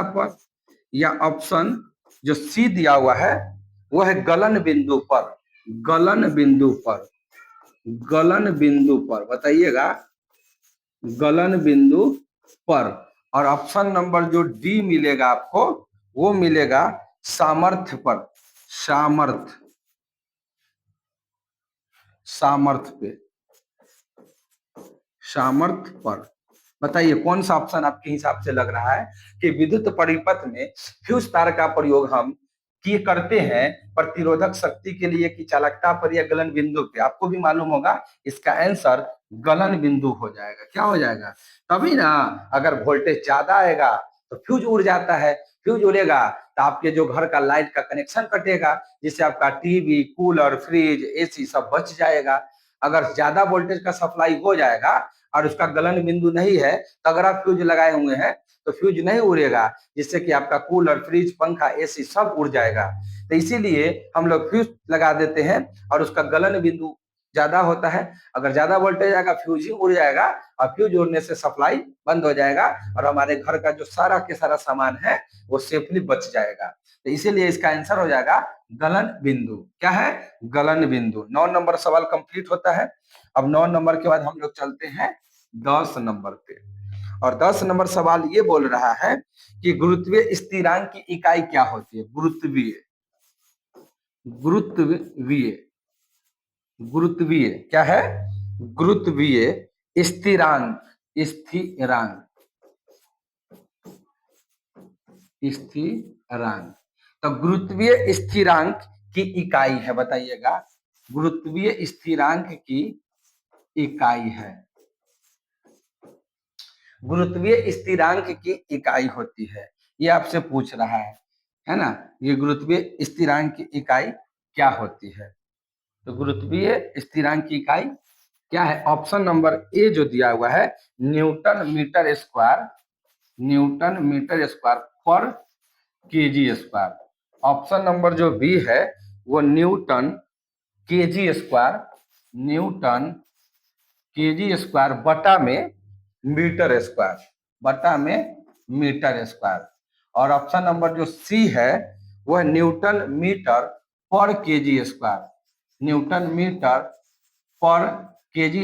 पर, या ऑप्शन जो सी दिया हुआ है वो है गलन बिंदु पर, गलन बिंदु पर बताइएगा, गलन बिंदु पर। और ऑप्शन नंबर जो डी मिलेगा आपको वो मिलेगा सामर्थ्य पर, सामर्थ्य पर। बताइए कौन सा ऑप्शन आपके हिसाब से लग रहा है कि विद्युत परिपथ में फ्यूज तार का प्रयोग हम किए करते हैं प्रतिरोधक शक्ति के लिए कि चालकता पर या गलन बिंदु पे? आपको भी मालूम होगा इसका आंसर गलन बिंदु हो जाएगा। क्या हो जाएगा? तभी ना, अगर वोल्टेज ज्यादा आएगा तो फ्यूज उड़ जाता है, फ्यूज उड़ेगा तो आपके जो घर का लाइट का कनेक्शन कटेगा, जिससे आपका टीवी, कूलर, फ्रिज, एसी सब बच जाएगा। अगर ज्यादा वोल्टेज का सप्लाई हो जाएगा और उसका गलन बिंदु नहीं है, तो अगर आप फ्यूज लगाए हुए हैं तो फ्यूज नहीं उड़ेगा, जिससे कि आपका कूलर, फ्रिज, पंखा, एसी सब उड़ जाएगा। तो इसीलिए हम लोग फ्यूज लगा देते हैं और उसका गलन बिंदु ज्यादा होता है। अगर ज्यादा वोल्टेज आएगा फ्यूज ही उड़ जाएगा, और फ्यूज उड़ने से सप्लाई बंद हो जाएगा और हमारे घर का जो सारा के सारा सामान है वो सेफली बच जाएगा। तो इसीलिए इसका आंसर हो जाएगा गलन बिंदु। क्या है? गलन बिंदु। 9 नंबर सवाल कंप्लीट होता है। अब 9 नंबर के बाद हम लोग चलते हैं 10 नंबर पे। और 10 नंबर सवाल ये बोल रहा है कि गुरुत्वीय स्थिरांक की इकाई क्या होती है? गुरुत्वीय क्या है? गुरुत्वीय स्थिरांक, तो गुरुत्वीय स्थिरांक की इकाई है, बताइएगा। गुरुत्वीय स्थिरांक की इकाई है, गुरुत्वीय स्थिरांक की इकाई होती है, ये आपसे पूछ रहा है ना। ये गुरुत्वीय स्थिरांक की इकाई क्या होती है? तो गुरुत्वीय स्थिरांक की इकाई क्या है? ऑप्शन नंबर ए जो दिया हुआ है Newton metre square per kg square. Option number जो बी है वो न्यूटन केजी स्क्वायर बटा में मीटर स्क्वायर, और ऑप्शन नंबर जो सी है वह न्यूटन मीटर पर केजी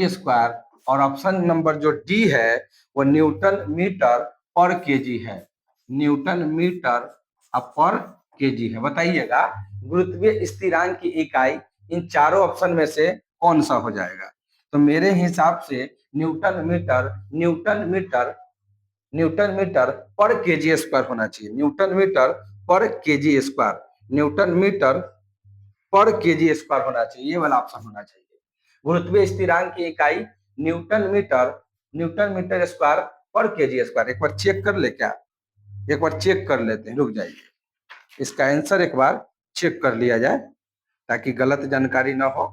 स्क्वायर, और ऑप्शन नंबर जो डी है वो न्यूटन मीटर पर केजी है, बताइएगा गुरुत्वीय स्थिरांक की इकाई इन चारों ऑप्शन में से कौन सा हो जाएगा? तो मेरे हिसाब से न्यूटन मीटर पर केजी स्क्वायर होना चाहिए। न्यूटन मीटर पर केजी स्क्वायर, न्यूटन मीटर पर केजी स्क्वायर होना चाहिए, ये वाला ऑप्शन होना चाहिए। गुरुत्वीय स्थिरांक की इकाई Newton metre square per kg square. एक बार चेक कर ले क्या, एक बार चेक कर लेते हैं, रुक जाइए, इसका आंसर एक बार चेक कर लिया जाए ताकि गलत जानकारी ना हो।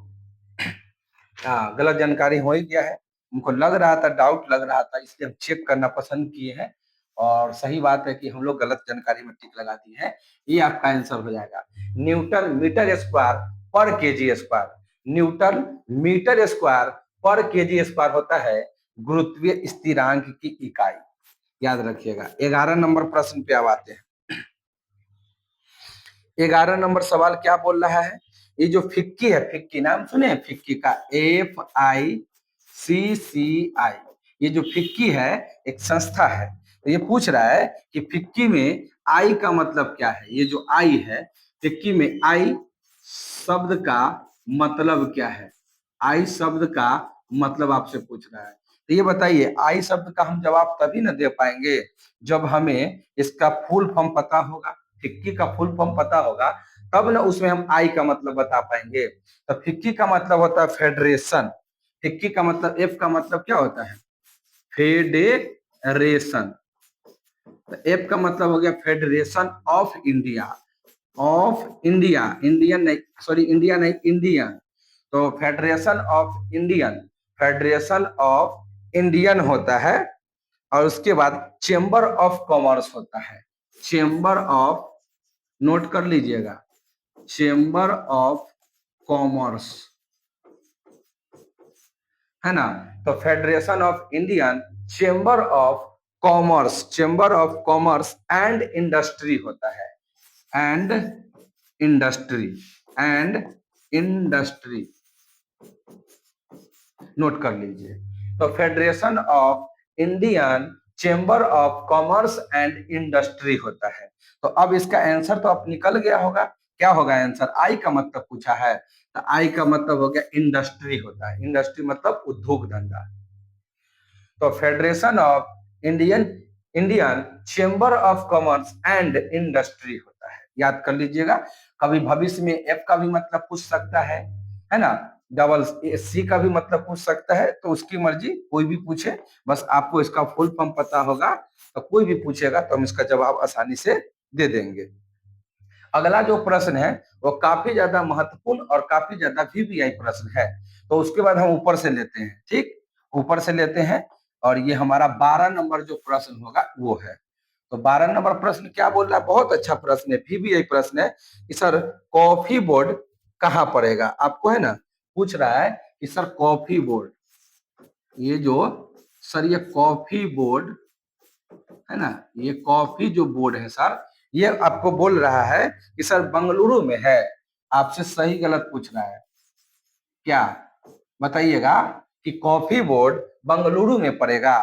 हाँ, गलत जानकारी हो ही गया है, हमको लग रहा था, डाउट लग रहा था, इसलिए हम चेक करना पसंद किए हैं। और सही बात है कि हम लोग गलत जानकारी में टिक लगा दी है। ये आपका आंसर हो जाएगा, newton metre square per kg square. Newton metre square per kg square होता है गुरुत्वीय स्थिरांक की इकाई, याद रखिएगा। 11 नंबर प्रश्न पे अब आते हैं। 11 नंबर सवाल क्या बोल रहा है, ये जो फिक्की है, फिक्की नाम सुने हैं फिक्की का, FICCI, ये जो फिक्की है एक संस्था है। तो ये पूछ रहा है कि फिक्की में आई का मतलब क्या है। ये जो आई है फिक्की में, आई शब्द का मतलब क्या है, आई शब्द का मतलब आपसे पूछ रहा है। तो ये बताइए, आई शब्द का हम जवाब तभी ना दे पाएंगे जब हमें इसका फुल फॉर्म पता होगा। फिक्की का फुल फॉर्म पता होगा तब ना उसमें हम आई का मतलब बता पाएंगे। तो फिक्की का मतलब होता है फेडरेशन। फिक्की का मतलब, एफ का मतलब क्या होता है, फेडरेशन। तो एफ का मतलब हो गया federation of India, of India, Indian नहीं, सॉरी इंडिया नहीं, इंडियन। तो federation of Indian, federation of Indian होता है। और उसके बाद चेंबर ऑफ कॉमर्स होता है, चेंबर ऑफ, नोट कर लीजिएगा, चेंबर ऑफ कॉमर्स, है ना। तो federation of Indian, chamber of commerce, chamber of commerce and industry होता है, and industry, and industry, note कर लीजिए। तो federation of Indian chamber of commerce and industry होता है। तो अब इसका आंसर तो अब निकल गया होगा, क्या होगा आंसर, आई का मतलब पूछा है, तो आई का मतलब हो गया इंडस्ट्री होता है, इंडस्ट्री मतलब उद्योग धंधा। तो federation of Indian Indian chamber of commerce and industry होता है, याद कर लीजिएगा। कभी भविष्य में एफ का भी मतलब पूछ सकता है ना, डबल सी का भी मतलब पूछ सकता है, तो उसकी मर्जी, कोई भी पूछे, बस आपको इसका फुल फॉर्म पता होगा तो कोई भी पूछेगा तो हम इसका जवाब आसानी से दे देंगे। अगला जो प्रश्न है वो काफी ज्यादा महत्वपूर्ण और काफी ज्यादा वीवीआई प्रश्न है, तो उसके बाद हम ऊपर से लेते हैं, ठीक, ऊपर से लेते हैं। और ये हमारा 12 नंबर जो प्रश्न होगा वो है। तो 12 नंबर प्रश्न क्या बोल रहा है, बहुत अच्छा प्रश्न है, वीवीआई प्रश्न है कि सर कॉफी बोर्ड कहाँ पड़ेगा, आपको है ना पूछ रहा है कि सर कॉफी बोर्ड, ये जो सर ये कॉफी बोर्ड है ना, ये कॉफी जो बोर्ड है सर, ये आपको बोल रहा है कि सर बंगलुरु में है। आपसे सही गलत पूछ रहा है, क्या बताइएगा कि कॉफी बोर्ड बंगलुरु में पड़ेगा,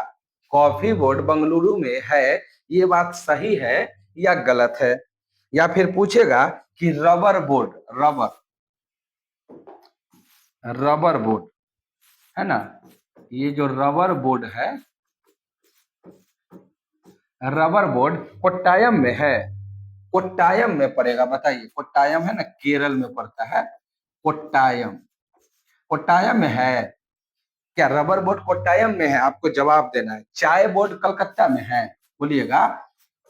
कॉफी बोर्ड बंगलुरु में है, ये बात सही है या गलत है। या फिर पूछेगा कि रबर बोर्ड, रबर बोर्ड है ना, ये जो रबर बोर्ड है, रबर बोर्ड कोट्टायम में है, कोट्टायम में पड़ेगा, बताइए, कोट्टायम है ना, केरल में पड़ता है, कोट्टायम, कोट्टायम में है क्या, रबर बोर्ड कोट्टायम में है, आपको जवाब देना है। चाय बोर्ड कलकत्ता में है, बोलिएगा,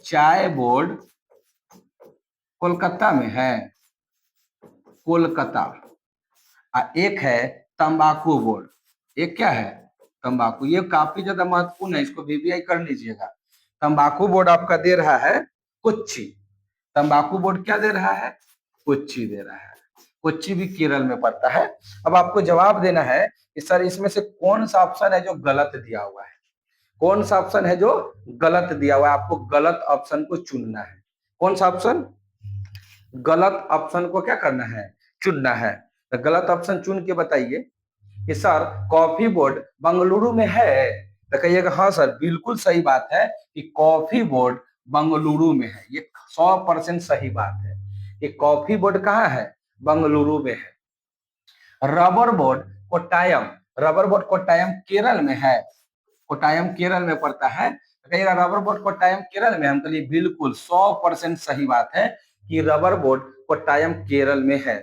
चाय बोर्ड कोलकाता में है, कोलकाता। एक है तंबाकू बोर्ड, एक क्या है, तंबाकू, ये काफी ज्यादा महत्वपूर्ण है, इसको वीवीआई कर लीजिएगा। तंबाकू बोर्ड आपका दे रहा है कोच्चि, तंबाकू बोर्ड क्या दे रहा है, कोच्चि दे रहा है, कोच्चि भी केरल में पड़ता है। अब आपको जवाब देना है कि सर इसमें से कौन सा ऑप्शन है जो गलत दिया हुआ है, कौन सा ऑप्शन है जो गलत दिया हुआ है, आपको गलत ऑप्शन को चुनना है। कौन सा ऑप्शन, गलत ऑप्शन को क्या करना है, चुनना है। तो गलत ऑप्शन चुन के बताइए कि सर कॉफी बोर्ड बंगलुरु में है, तो कहिएगा हाँ सर बिल्कुल सही बात है कि कॉफी बोर्ड बंगलुरु में है, ये 100% सही बात है कि कॉफी बोर्ड कहाँ है, बंगलुरु में है। Rubber board Kottayam, rubber board Kottayam Kerala में है, कोट्टायम केरल में पड़ता है। कहिएगा रबर बोर्ड कोट्टायम केरल में, हम कहिए बिल्कुल 100% सही बात है कि रबर बोर्ड कोट्टायम केरल में है।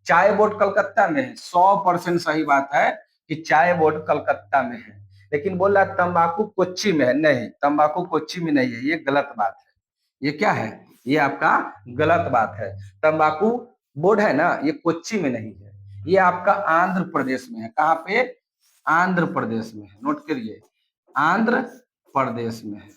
चाय बोर्ड कलकत्ता में है, 100% सही बात है कि चाय बोर्ड कलकत्ता में है। लेकिन बोल रहा तंबाकू कोच्चि में है, नहीं तंबाकू कोच्चि में नहीं है, ये गलत बात है। ये क्या है, ये आपका गलत बात है। तंबाकू बोर्ड है ना, ये कोच्चि में नहीं है, ये आपका आंध्र प्रदेश में है। कहाँ पे, आंध्र प्रदेश में है, नोट करिए आंध्र प्रदेश में है।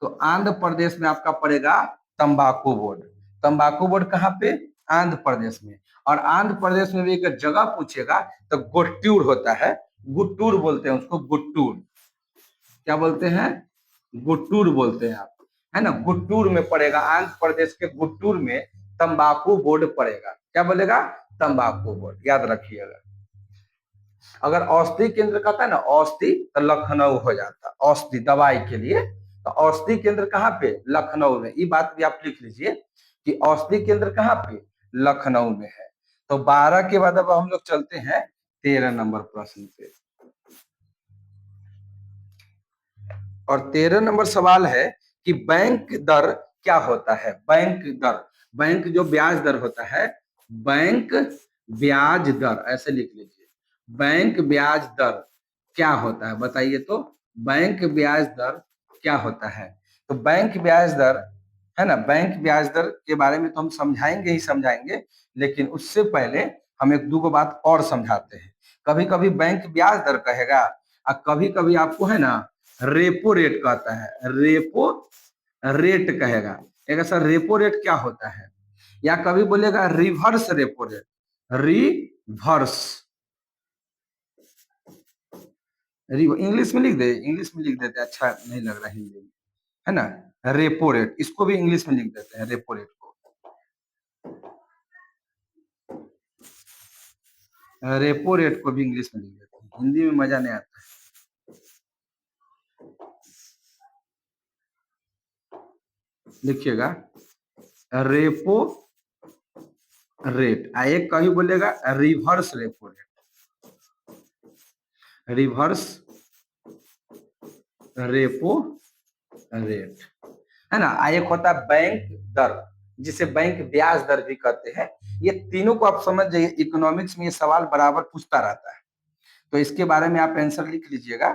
तो आंध्र प्रदेश में आपका पड़ेगा तंबाकू बोर्ड। तंबाकू बोर्ड कहाँ पे, आंध्र प्रदेश में। और आंध्र प्रदेश में भी एक जगह पूछेगा तो गुट्टूर होता है, गुट्टूर बोलते हैं उसको, गुट्टूर। क्या बोलते हैं, गुट्टूर बोलते हैं आप, है ना। गुट्टूर में पड़ेगा, आंध्र प्रदेश के गुट्टूर में तंबाकू बोर्ड पड़ेगा। क्या बोलेगा, तंबाकू बोर्ड, याद रखिएगा। अगर औषधि केंद्र कहता है ना, औषधि तो लखनऊ हो जाता, औषधि दवाई के लिए। तो औषधि केंद्र कहाँ पे, लखनऊ में। ये बात भी आप लिख लीजिए कि औषधि केंद्र कहाँ पे, लखनऊ में है। तो 12 के बाद अब हम लोग चलते हैं 13 नंबर प्रश्न पे। और 13 नंबर सवाल है कि बैंक दर क्या होता है। बैंक दर, बैंक जो ब्याज दर होता है, बैंक ब्याज दर, ऐसे लिख लीजिए। बैंक ब्याज दर क्या होता है, बताइए तो। बैंक ब्याज दर क्या होता है। तो बैंक ब्याज दर है ना, बैंक ब्याज दर के बारे में तो हम समझाएंगे ही समझाएंगे, लेकिन उससे पहले हम एक दो बात और समझाते हैं। कभी कभी बैंक ब्याज दर कहेगा और कभी कभी आपको है ना रेपो रेट कहता है, रेपो रेट कहेगा। एक सर रेपो रेट क्या होता है, या कभी बोलेगा reverse repo rate, reverse. English में लिख दे, इंग्लिश में लिख देते, अच्छा नहीं लग रहा हिंदी में, है ना। रेपो रेट, इसको भी इंग्लिश में लिख देते हैं, रेपो रेट को। रेपो रेट को भी इंग्लिश में लिख देते हैं, हिंदी में मजा नहीं आता। लिखिएगा रेपो रेट, एक कभी बोलेगा reverse repo rate, reverse repo rate, है ना। एक होता है बैंक दर, जिसे बैंक ब्याज दर भी कहते हैं। ये तीनों को आप समझ जाइए, इकोनॉमिक्स में ये सवाल बराबर पूछता रहता है। तो इसके बारे में आप आंसर लिख लीजिएगा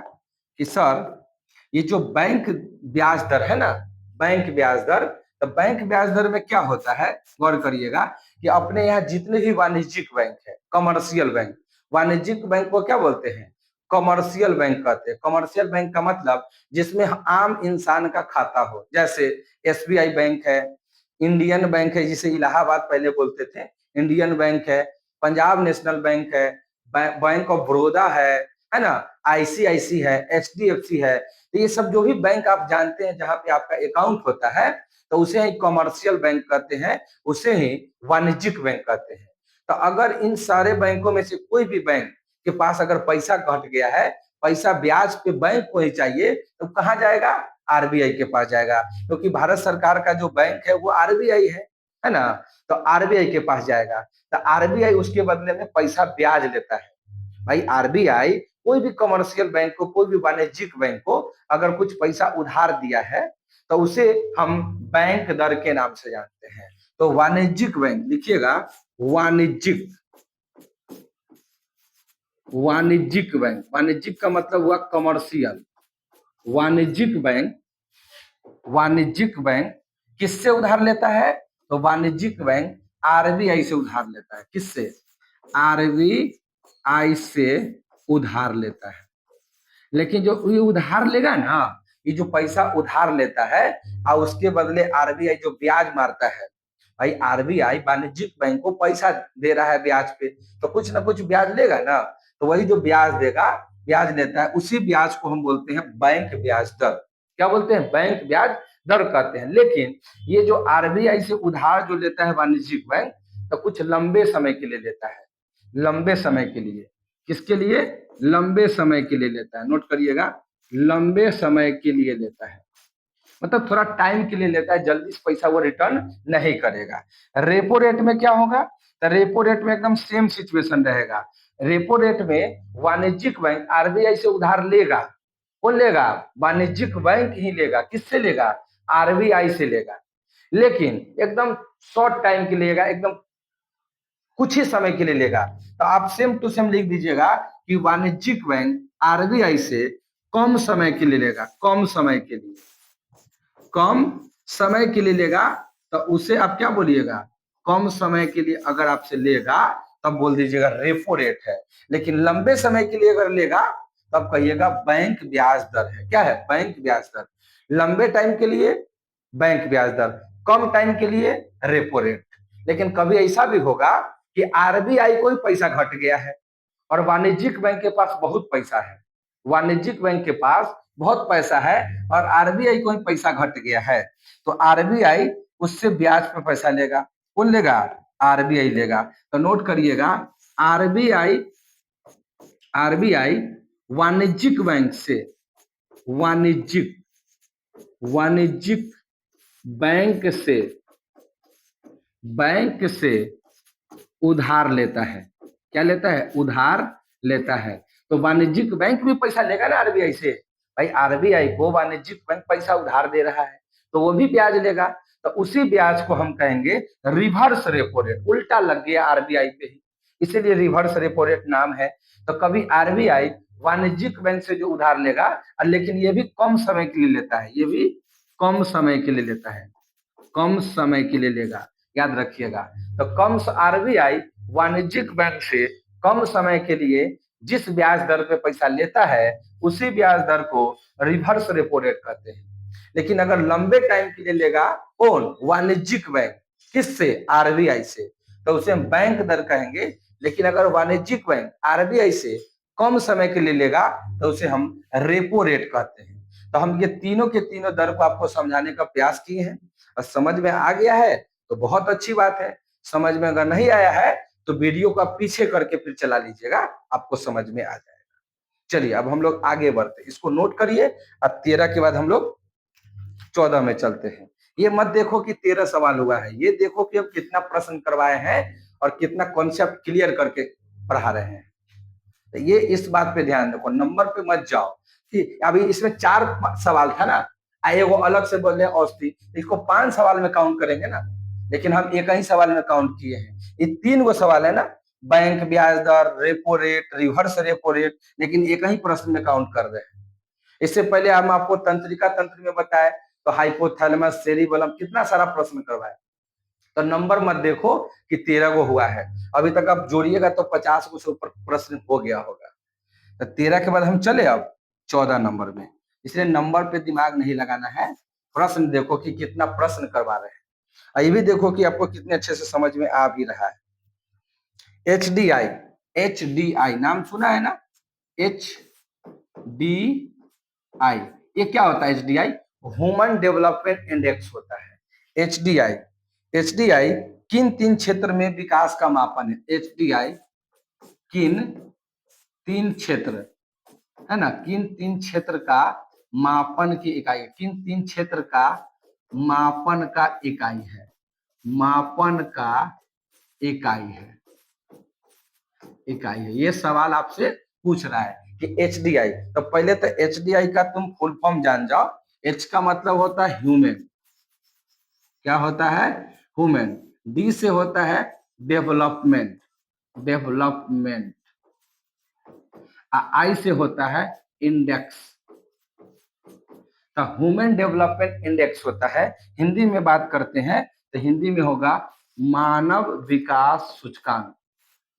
कि सर ये जो बैंक ब्याज दर है ना, बैंक ब्याज दर, तो बैंक ब्याज दर में क्या होता है, गौर करिएगा कि अपने यहाँ जितने भी वाणिज्यिक बैंक है, कमर्शियल बैंक, वाणिज्यिक बैंक को क्या बोलते हैं, कमर्शियल बैंक कहते हैं। कमर्शियल बैंक का मतलब जिसमें आम इंसान का खाता हो, जैसे एसबीआई बैंक है, इंडियन बैंक है जिसे इलाहाबाद पहले बोलते थे, इंडियन बैंक है, पंजाब नेशनल बैंक है, बैंक ऑफ बड़ौदा है ना, आईसीआईसी है, एचडीएफसी है। तो ये सब जो भी बैंक आप जानते हैं जहां पे आपका अकाउंट होता है, तो उसे ही कमर्शियल बैंक कहते हैं, उसे ही वाणिज्यिक बैंक कहते हैं। तो अगर इन सारे बैंकों में से कोई भी बैंक के पास अगर पैसा घट गया है, पैसा ब्याज पे बैंक को ही चाहिए, तो कहाँ जाएगा, आरबीआई के पास जाएगा, क्योंकि भारत सरकार का जो बैंक है वो आरबीआई है ना। तो आरबीआई के पास जाएगा, तो आरबीआई उसके बदले में पैसा ब्याज लेता है। भाई आरबीआई कोई भी कमर्शियल बैंक को, कोई भी वाणिज्यिक बैंक को अगर कुछ पैसा उधार दिया है, तो उसे हम बैंक दर के नाम से जानते हैं। तो वाणिज्यिक बैंक लिखिएगा, वाणिज्यिक, वाणिज्यिक बैंक, वाणिज्यिक का मतलब हुआ कमर्शियल। वाणिज्यिक बैंक, वाणिज्यिक बैंक किससे उधार लेता है, तो वाणिज्यिक बैंक आरबीआई से उधार लेता है। किससे, आरबीआई से उधार लेता है। लेकिन जो ये उधार लेगा ना, ये जो पैसा उधार लेता है और उसके बदले आरबीआई जो ब्याज मारता है, भाई आरबीआई वाणिज्यिक बैंक को पैसा दे रहा है ब्याज पे, तो कुछ ना कुछ ब्याज लेगा ना। तो वही जो ब्याज देगा, ब्याज लेता है, उसी ब्याज को हम बोलते हैं बैंक ब्याज दर। क्या बोलते हैं, बैंक ब्याज दर कहते हैं। लेकिन ये जो आरबीआई से उधार जो लेता है वाणिज्यिक बैंक, तो कुछ लंबे समय के लिए लेता है, लंबे समय के लिए। किसके लिए, लंबे समय के लिए लेता है, नोट करिएगा, लंबे समय के लिए लेता है, मतलब थोड़ा टाइम के लिए लेता है, जल्दी से पैसा वो रिटर्न नहीं करेगा। रेपो रेट में क्या होगा, तो रेपो रेट में एकदम सेम सिचुएशन रहेगा। रेपो रेट में वाणिज्यिक बैंक आरबीआई से उधार लेगा। कौन लेगा? वाणिज्यिक बैंक ही लेगा। किससे लेगा? आरबीआई से लेगा। लेकिन एकदम शॉर्ट टाइम के लिए लेगा, एकदम कुछ ही समय के लिए लेगा। तो आप सेम टू सेम लिख दीजिएगा कि वाणिज्यिक बैंक आरबीआई से कम समय के लिए लेगा। कम समय के लिए, कम समय के लिए लेगा, तो उसे आप क्या बोलिएगा? कम समय के लिए अगर आपसे लेगा तब बोल दीजिएगा रेपो रेट है। लेकिन लंबे समय के लिए अगर लेगा तब कहिएगा बैंक ब्याज दर है। क्या है? बैंक ब्याज दर। लंबे टाइम के लिए बैंक ब्याज दर, कम टाइम के लिए रेपो रेट। लेकिन कभी ऐसा भी होगा कि आरबीआई को ही पैसा घट गया है और वाणिज्यिक बैंक के पास बहुत पैसा है। वाणिज्यिक बैंक के पास बहुत पैसा है और आरबीआई को ही पैसा घट गया है, तो आरबीआई उससे ब्याज पर पैसा लेगा। कौन लेगा? आरबीआई लेगा। तो नोट करिएगा, आरबीआई आरबीआई वाणिज्यिक बैंक से, वाणिज्यिक वाणिज्यिक बैंक से उधार लेता है। क्या लेता है? उधार लेता है। तो वाणिज्यिक बैंक भी पैसा लेगा ना आरबीआई से। भाई आरबीआई को वाणिज्यिक बैंक पैसा उधार दे रहा है तो वो भी ब्याज लेगा। तो उसी ब्याज को हम कहेंगे रिवर्स रेपो रेट। उल्टा लग गया आरबीआई पे ही, इसीलिए रिवर्स रेपो रेट नाम है। तो कभी आरबीआई वाणिज्यिक बैंक से जो उधार लेगा, लेकिन ये भी कम समय के लिए लेता है, ये भी कम समय के लिए लेता है, कम समय के लिए लेगा, याद रखिएगा। तो कम आरबीआई वाणिज्यिक बैंक से कम समय के लिए जिस ब्याज दर पे पैसा लेता है उसी ब्याज दर को रिवर्स रेपो रेट कहते हैं। लेकिन अगर लंबे टाइम के लिए लेगा, कौन? वाणिज्यिक बैंक। किससे? आरबीआई से, तो उसे हम बैंक दर कहेंगे। लेकिन अगर वाणिज्यिक बैंक आरबीआई से कम समय के लिए लेगा तो उसे हम रेपो रेट कहते हैं। तो हम ये तीनों के तीनों दर को आपको समझाने का प्रयास किए हैं और समझ में आ गया है तो बहुत अच्छी बात है। समझ में अगर नहीं आया है तो वीडियो को आप पीछे करके फिर चला लीजिएगा, आपको समझ में आ जाएगा। चलिए अब हम लोग आगे बढ़ते हैं, इसको नोट करिए। अब 13 के बाद हम लोग 14 में चलते हैं। ये मत देखो कि 13 सवाल हुआ है, ये देखो कि हम कितना प्रश्न करवाए हैं और कितना कॉन्सेप्ट क्लियर करके पढ़ा रहे हैं। तो ये इस बात पे ध्यान रखो, नंबर पे मत जाओ कि अभी इसमें 4 सवाल था ना, वो अलग से बोल रहे औषधि, इसको 5 सवाल में काउंट करेंगे ना, लेकिन हम एक ही सवाल में काउंट किए हैं। ये 3 गो सवाल है ना, बैंक ब्याज दर, repo rate, reverse repo rate, लेकिन एक ही प्रश्न में काउंट कर रहे हैं। इससे पहले हम आपको तंत्रिका तंत्र में बताए तो हाइपोथैलेमस, सेरिबेलम, कितना सारा प्रश्न करवाए। तो नंबर मत देखो कि 13 गो हुआ है, अभी तक आप जोड़िएगा तो 50 गो से ऊपर प्रश्न हो गया होगा। तो 13 के बाद हम चले अब 14 नंबर में, इसलिए नंबर पे दिमाग नहीं लगाना है, प्रश्न देखो कि कितना प्रश्न करवा रहे हैं। ये भी देखो कि आपको कितने अच्छे से समझ में आ भी रहा है। एचडीआई, एचडीआई नाम सुना है ना, एच डी आई, ये क्या होता है? एचडीआई ह्यूमन डेवलपमेंट इंडेक्स होता है। एचडीआई, एचडीआई किन 3 क्षेत्र में विकास का मापन है? एचडीआई किन 3 क्षेत्र, है ना, किन 3 क्षेत्र का मापन की इकाई, किन 3 क्षेत्र का मापन का इकाई है? मापन का इकाई है, इकाई है। ये सवाल आपसे पूछ रहा है कि एचडीआई, तो पहले तो एचडीआई का तुम फुल फॉर्म जान जाओ। एच का मतलब होता है ह्यूमन, क्या होता है? ह्यूमन। डी से होता है डेवलपमेंट, डेवलपमेंट। आई से होता है इंडेक्स, तो ह्यूमन डेवलपमेंट इंडेक्स होता है। हिंदी में बात करते हैं तो हिंदी में होगा मानव विकास सूचकांक,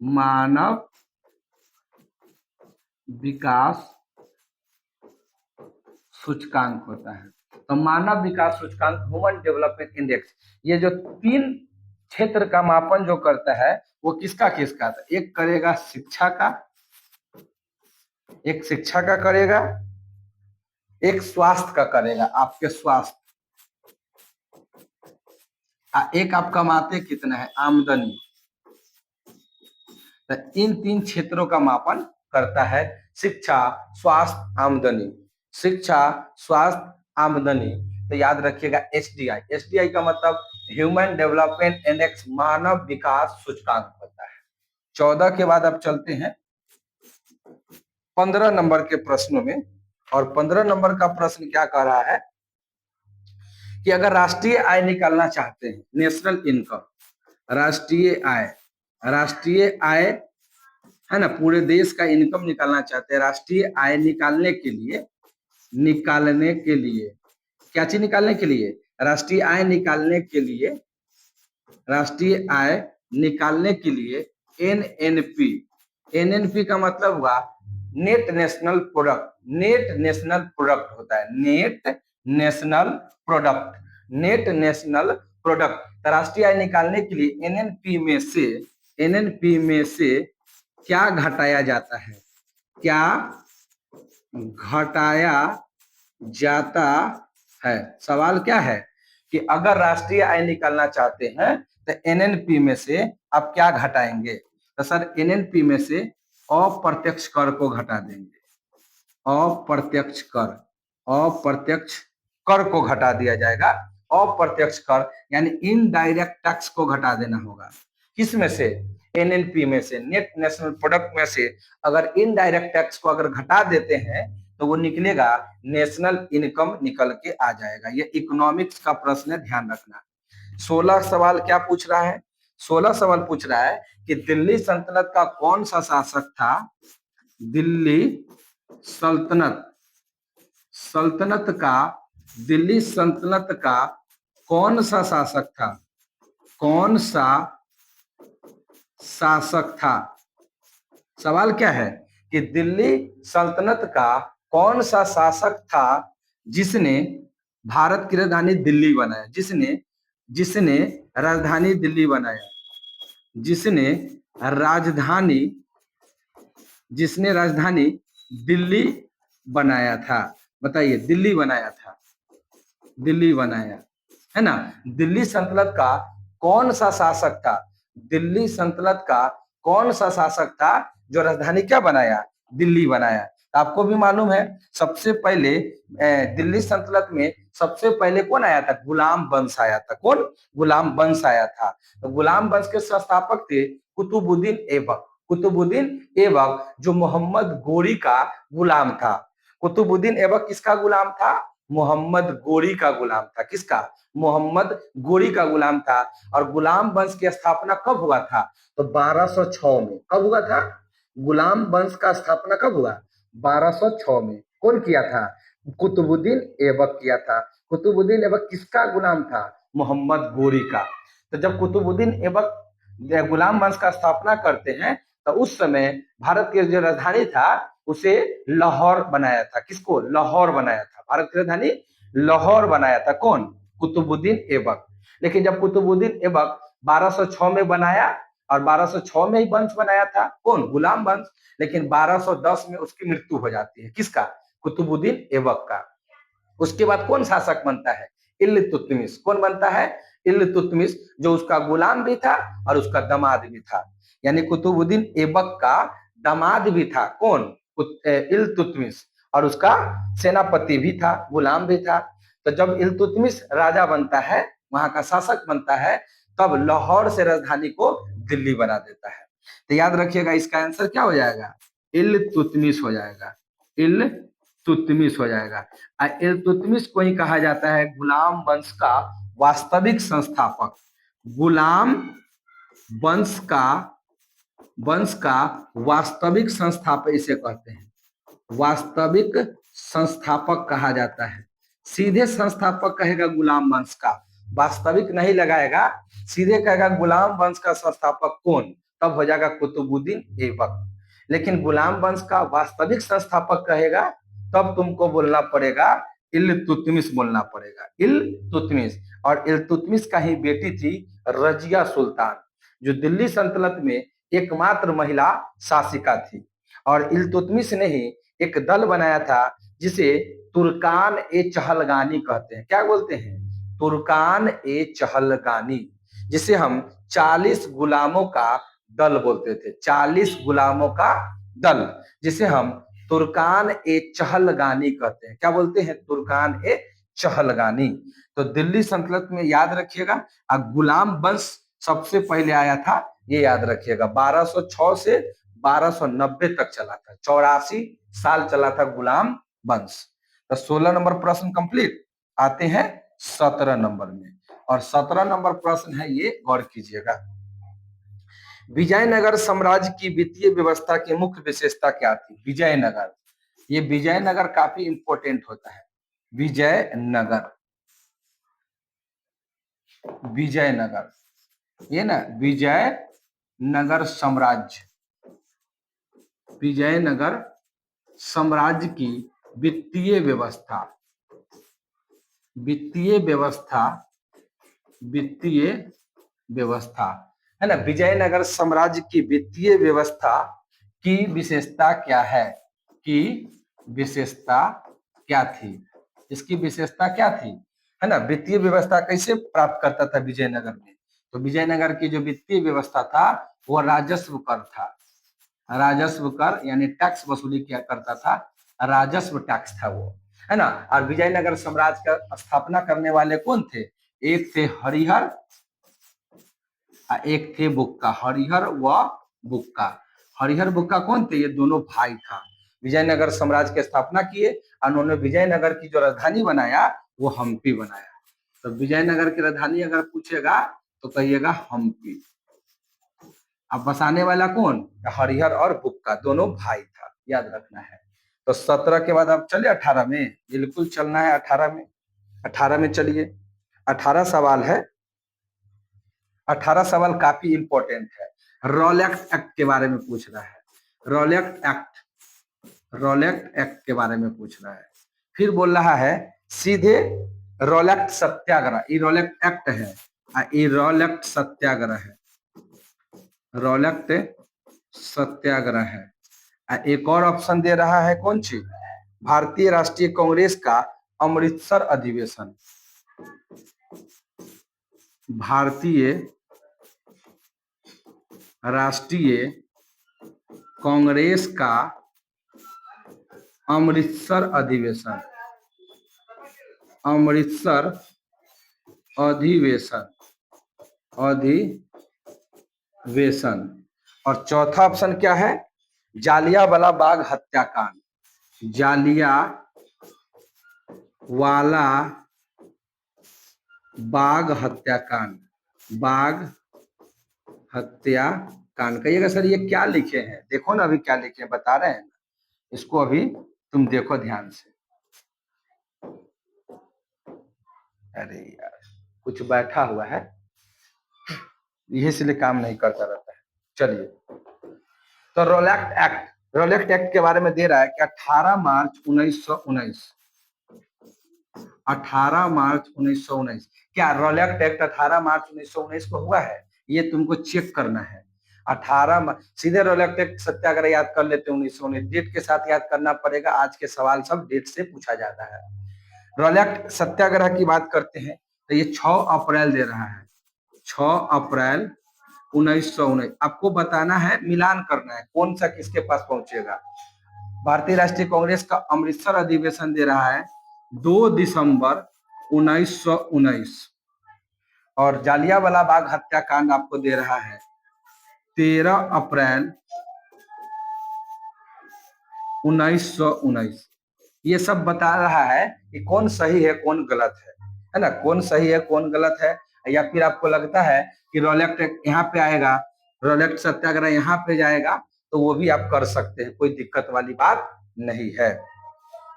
मानव विकास सूचकांक होता है। तो मानव विकास सूचकांक, ह्यूमन डेवलपमेंट इंडेक्स, ये जो 3 क्षेत्र का मापन जो करता है वो किसका किसका? एक करेगा शिक्षा का, एक शिक्षा का करेगा, एक स्वास्थ्य का करेगा, आपके स्वास्थ्य, एक आप कमाते कितना है, आमदनी। तो इन 3 क्षेत्रों का मापन करता है शिक्षा, स्वास्थ्य, आमदनी, शिक्षा, स्वास्थ्य, आमदनी। तो याद रखिएगा एचडीआई, एचडीआई का मतलब ह्यूमन डेवलपमेंट इंडेक्स, मानव विकास सूचकांक होता है। 14 के बाद अब चलते हैं 15 नंबर के प्रश्नों में। और 15 नंबर का प्रश्न क्या कह रहा है कि अगर राष्ट्रीय आय निकालना चाहते हैं, नेशनल इनकम, राष्ट्रीय आय है ना, पूरे देश का इनकम निकालना चाहते हैं। राष्ट्रीय आय निकालने के लिए क्या चीज निकालने के लिए? राष्ट्रीय आय निकालने के लिए, राष्ट्रीय आय निकालने के लिए एनएनपी, एनएनपी का मतलब हुआ net national product. Net national product होता है, net national product, net national product. तो राष्ट्रीय आय निकालने के लिए एनएनपी में से क्या घटाया जाता है? क्या घटाया जाता है? सवाल क्या है कि अगर राष्ट्रीय आय निकालना चाहते हैं तो एनएनपी में से आप क्या घटाएंगे? तो सर एनएनपी में से अप्रत्यक्ष कर को घटा देंगे। अप्रत्यक्ष कर को घटा दिया जाएगा। अप्रत्यक्ष कर यानी इनडायरेक्ट टैक्स को घटा देना होगा। किस में से? एनएनपी में से, नेट नेशनल प्रोडक्ट में से अगर इनडायरेक्ट टैक्स को अगर घटा देते हैं तो वो निकलेगा नेशनल इनकम निकल के आ जाएगा। ये इकोनॉमिक्स का प्रश्न है, ध्यान रखना। 16 सवाल क्या पूछ रहा है? 16 सवाल पूछ रहा है कि दिल्ली सल्तनत का कौन सा शासक था? दिल्ली सल्तनत का कौन सा शासक था? कौन सा शासक था? सवाल क्या है कि दिल्ली सल्तनत का कौन सा शासक था जिसने भारत की राजधानी दिल्ली बनाया? जिसने राजधानी दिल्ली बनाया, जिसने राजधानी दिल्ली बनाया था। बताइए, दिल्ली बनाया है ना। दिल्ली सल्तनत का कौन सा शासक था? दिल्ली सल्तनत का कौन सा शासक था जो राजधानी क्या बनाया? दिल्ली बनाया। आपको भी मालूम है सबसे पहले दिल्ली सल्तनत में सबसे पहले कौन आया था? गुलाम वंश आया था। कौन? गुलाम वंश आया था। तो गुलाम वंश के संस्थापक थे कुतुबुद्दीन ऐबक। कुतुबुद्दीन ऐबक जो मोहम्मद गोरी का गुलाम था। कुतुबुद्दीन ऐबक किसका गुलाम था? मोहम्मद गोरी का गुलाम था। किसका? मोहम्मद गोरी का गुलाम था। और गुलाम वंश की स्थापना कब हुआ था? तो 1206 में। कब हुआ था? गुलाम वंश का स्थापना कब हुआ? 1206 में। कौन किया था? कुतुबुद्दीन ऐबक किया था। कुतुबुद्दीन ऐबक किसका गुलाम था? मोहम्मद गोरी का। तो जब कुतुबुद्दीन ऐबक गुलाम वंश का स्थापना करते हैं तो उस समय भारत की जो राजधानी था उसे लाहौर बनाया था। किसको? लाहौर बनाया था। भारत की राजधानी लाहौर बनाया था। कौन? कुतुबुद्दीन ऐबक। लेकिन जब कुतुबुद्दीन ऐबक 1206 में बनाया और 1206 में ही वंश बनाया था। कौन? गुलाम वंश। लेकिन 1210 में उसकी मृत्यु हो जाती है। किसका? कुतुबुद्दीन ऐबक का। उसके बाद कौन शासक बनता है? इल्तुतमिश। कौन बनता है? इल्तुतमिश, जो उसका गुलाम भी था और उसका दामाद भी था। यानी कुतुबुद्दीन ऐबक का दामाद भी था। कौन? इल्तुतमिश। और उसका सेनापति भी था, गुलाम भी था। तो जब इल्तुतमिश राजा बनता है, वहां का शासक बनता है, तब लाहौर से राजधानी को दिल्ली बना देता है। तो याद रखिएगा इसका आंसर क्या हो जाएगा? इल्तुतमिश हो जाएगा। इल्तुतमिश हो जाएगा। इल्तुतमिश को ही कहा जाता है गुलाम वंश का वास्तविक संस्थापक। गुलाम वंश का वास्तविक संस्थापक इसे कहते हैं। वास्तविक संस्थापक कहा जाता है। सीधे संस्थापक कहेगा गुलाम वंश का, वास्तविक नहीं लगाएगा, सीधे कहेगा गुलाम वंश का संस्थापक कौन, तब हो जाएगा कुतुबुद्दीन ऐबक। लेकिन गुलाम वंश का वास्तविक संस्थापक कहेगा तब तुमको बोलना पड़ेगा इल्तुतमिश बोलना पड़ेगा। इल्तुतमिश। और इल्तुतमिश का ही बेटी थी रजिया सुल्तान, जो दिल्ली सल्तनत में एकमात्र महिला शासिका थी। और इल्तुतमिश ने ही एक दल बनाया था जिसे तुर्कान ए चहलगानी कहते हैं। क्या बोलते हैं? तुर्कान ए चहलगानी, जिसे हम 40 गुलामों का दल बोलते थे। 40 गुलामों का दल, जिसे हम तुर्कान ए चहलगानी कहते हैं। क्या बोलते हैं? तुर्कान ए चहलगानी। तो दिल्ली सल्तनत में याद रखिएगा गुलाम वंश सबसे पहले आया था, ये याद रखिएगा। 1206 से 1290 तक चला था, 84 साल चला था गुलाम वंश। तो 16 नंबर प्रश्न कंप्लीट। आते हैं 17 नंबर में, और 17 नंबर प्रश्न है ये, गौर कीजिएगा। विजयनगर साम्राज्य की वित्तीय व्यवस्था की मुख्य विशेषता क्या थी? विजयनगर, ये विजयनगर काफी इंपॉर्टेंट होता है। विजयनगर, विजयनगर, ये ना विजयनगर साम्राज्य, विजयनगर साम्राज्य की वित्तीय व्यवस्था, वित्तीय व्यवस्था, वित्तीय व्यवस्था है ना, विजयनगर साम्राज्य की वित्तीय व्यवस्था की विशेषता क्या है? की विशेषता क्या थी? इसकी विशेषता क्या थी, है ना? वित्तीय व्यवस्था कैसे प्राप्त करता था विजयनगर में? तो विजयनगर की जो वित्तीय व्यवस्था था वो राजस्व कर था, राजस्व कर यानी टैक्स वसूली किया करता था, राजस्व टैक्स था वो, है ना। और विजयनगर साम्राज्य का स्थापना करने वाले कौन थे? एक थे हरिहर, एक थे बुक्का। हरिहर व बुक्का, हरिहर बुक्का कौन थे? ये दोनों भाई था। विजयनगर साम्राज्य की स्थापना किए, उन्होंने विजयनगर की जो राजधानी बनाया वो हम्पी बनाया। तो विजयनगर की राजधानी अगर पूछेगा तो कहिएगा हम्पी। अब बसाने वाला कौन? हरिहर और बुक्का, दोनों भाई था, याद रखना है। तो 17 के बाद अब चले 18 में, बिल्कुल चलना है 18 में। 18 में चलिए, 18 सवाल है। 18 सवाल काफी इंपॉर्टेंट है। रॉलेट एक्ट के बारे में पूछ रहा है, रॉलेट एक्ट, रॉलेट एक्ट के बारे में पूछ रहा है। फिर बोल रहा है सीधे रॉलेट सत्याग्रह, ये रॉलेट एक्ट है, ये रॉलेट सत्याग्रह है, रॉलेट सत्याग्रह है। एक और ऑप्शन दे रहा है, कौन सी? भारतीय राष्ट्रीय कांग्रेस का अमृतसर अधिवेशन, भारतीय राष्ट्रीय कांग्रेस का अमृतसर अधिवेशन, अमृतसर अधिवेशन, अधिवेशन। और चौथा ऑप्शन क्या है? जालियांवाला बाग हत्याकांड, जालियांवाला बाग हत्याकांड, बाग हत्याकांड। कहिएगा सर ये क्या लिखे हैं? देखो ना अभी क्या लिखे हैं, बता रहे हैं ना, इसको अभी तुम देखो ध्यान से। अरे यार कुछ बैठा हुआ है, यही इसलिए काम नहीं करता रहता है। चलिए, तो रॉलेट एक्ट, रॉलेट एक्ट के बारे में दे रहा है कि 18 मार्च 1919, 18 मार्च 1919, क्या रॉलेट एक्ट 18 मार्च 1919 को हुआ है? ये तुमको चेक करना है। 18 सीधे रॉलेट एक्ट सत्याग्रह याद कर लेते 1919, डेट के साथ याद करना पड़ेगा, आज के सवाल सब डेट से पूछा जाता है। रॉलेट सत्याग्रह की बात करते हैं तो ये 6 अप्रैल दे रहा है, 6 अप्रैल 1919। आपको बताना है, मिलान करना है कौन सा किसके पास पहुंचेगा। भारतीय राष्ट्रीय कांग्रेस का अमृतसर अधिवेशन दे रहा है 2 दिसंबर 1919, और जालियांवाला बाग हत्याकांड आपको दे रहा है 13 अप्रैल 1919। ये सब बता रहा है कि कौन सही है कौन गलत है ना, कौन सही है कौन गलत है। या फिर आपको लगता है कि रॉलेट यहाँ पे आएगा, रॉलेट सत्याग्रह यहाँ पे जाएगा, तो वो भी आप कर सकते हैं, कोई दिक्कत वाली बात नहीं है।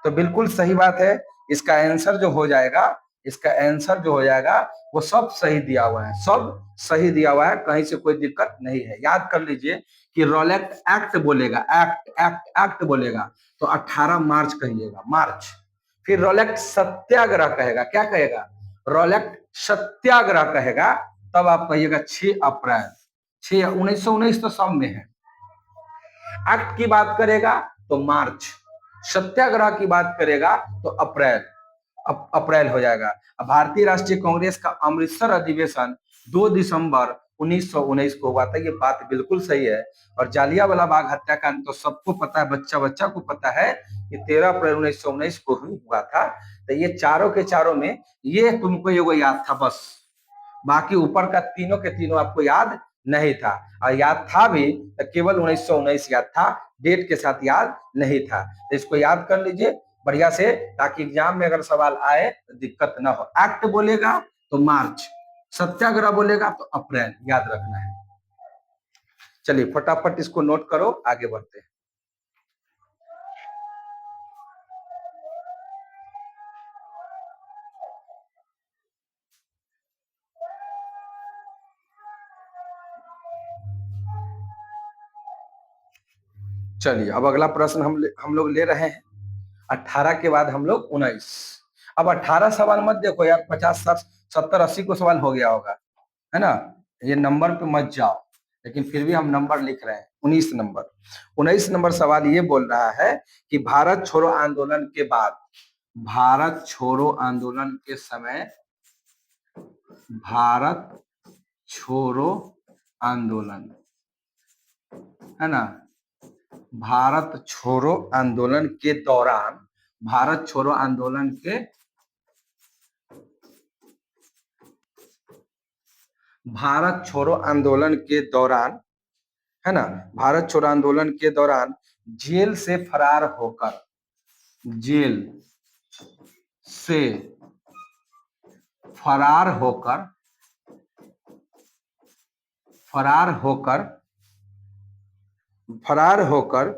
तो बिल्कुल सही बात है, इसका आंसर जो हो जाएगा, इसका आंसर जो हो जाएगा वो सब सही दिया हुआ है, सब सही दिया हुआ है, कहीं से कोई दिक्कत नहीं है। याद कर लीजिए कि रॉलेट एक्ट बोलेगा, एक्ट एक्ट एक्ट बोलेगा तो 18 मार्च कहिएगा, मार्च। फिर रॉलेट सत्याग्रह कहेगा, क्या कहेगा? रॉलेट सत्याग्रह कहेगा, तब आप कहिएगा 6 अप्रैल, 6 1919 तो सब में है। एक्ट की बात करेगा तो मार्च, सत्याग्रह की बात करेगा तो अप्रैल, अप्रैल हो जाएगा। भारतीय राष्ट्रीय कांग्रेस का अमृतसर अधिवेशन 2 दिसंबर 1919 को हुआ था, ये बात बिल्कुल सही है। और जालियांवाला बाग हत्याकांड तो सबको पता है, बच्चा बच्चा को पता है कि 13 अप्रैल 1919 को हुआ था। तो ये चारों के चारों में ये तुमको ये याद था बस, बाकी ऊपर का तीनों के तीनों आपको याद नहीं था, और याद था भी तो केवल 1919 याद था, डेट के साथ याद नहीं था। तो इसको याद कर लीजिए बढ़िया से, ताकि एग्जाम में अगर सवाल आए तो दिक्कत ना हो। एक्ट बोलेगा तो मार्च, सत्याग्रह बोलेगा तो अप्रैल, याद रखना है। चलिए फटाफट इसको नोट करो, आगे बढ़ते हैं। चलिए अब अगला प्रश्न हम लोग ले रहे हैं 18 के बाद हम लोग 19। अब 18 सवाल मत देखो यार, 50 60 70 80 को सवाल हो गया होगा, है ना, ये नंबर पे मत जाओ, लेकिन फिर भी हम नंबर लिख रहे हैं। 19 नंबर, 19 नंबर सवाल ये बोल रहा है कि भारत छोड़ो आंदोलन के बाद, भारत छोड़ो आंदोलन के समय, भारत छोड़ो आंदोलन, है ना, भारत छोड़ो आंदोलन के दौरान, भारत छोड़ो आंदोलन के, भारत छोड़ो आंदोलन के दौरान, है ना, भारत छोड़ो आंदोलन के दौरान जेल से फरार होकर, जेल से फरार होकर, फरार होकर, फरार होकर,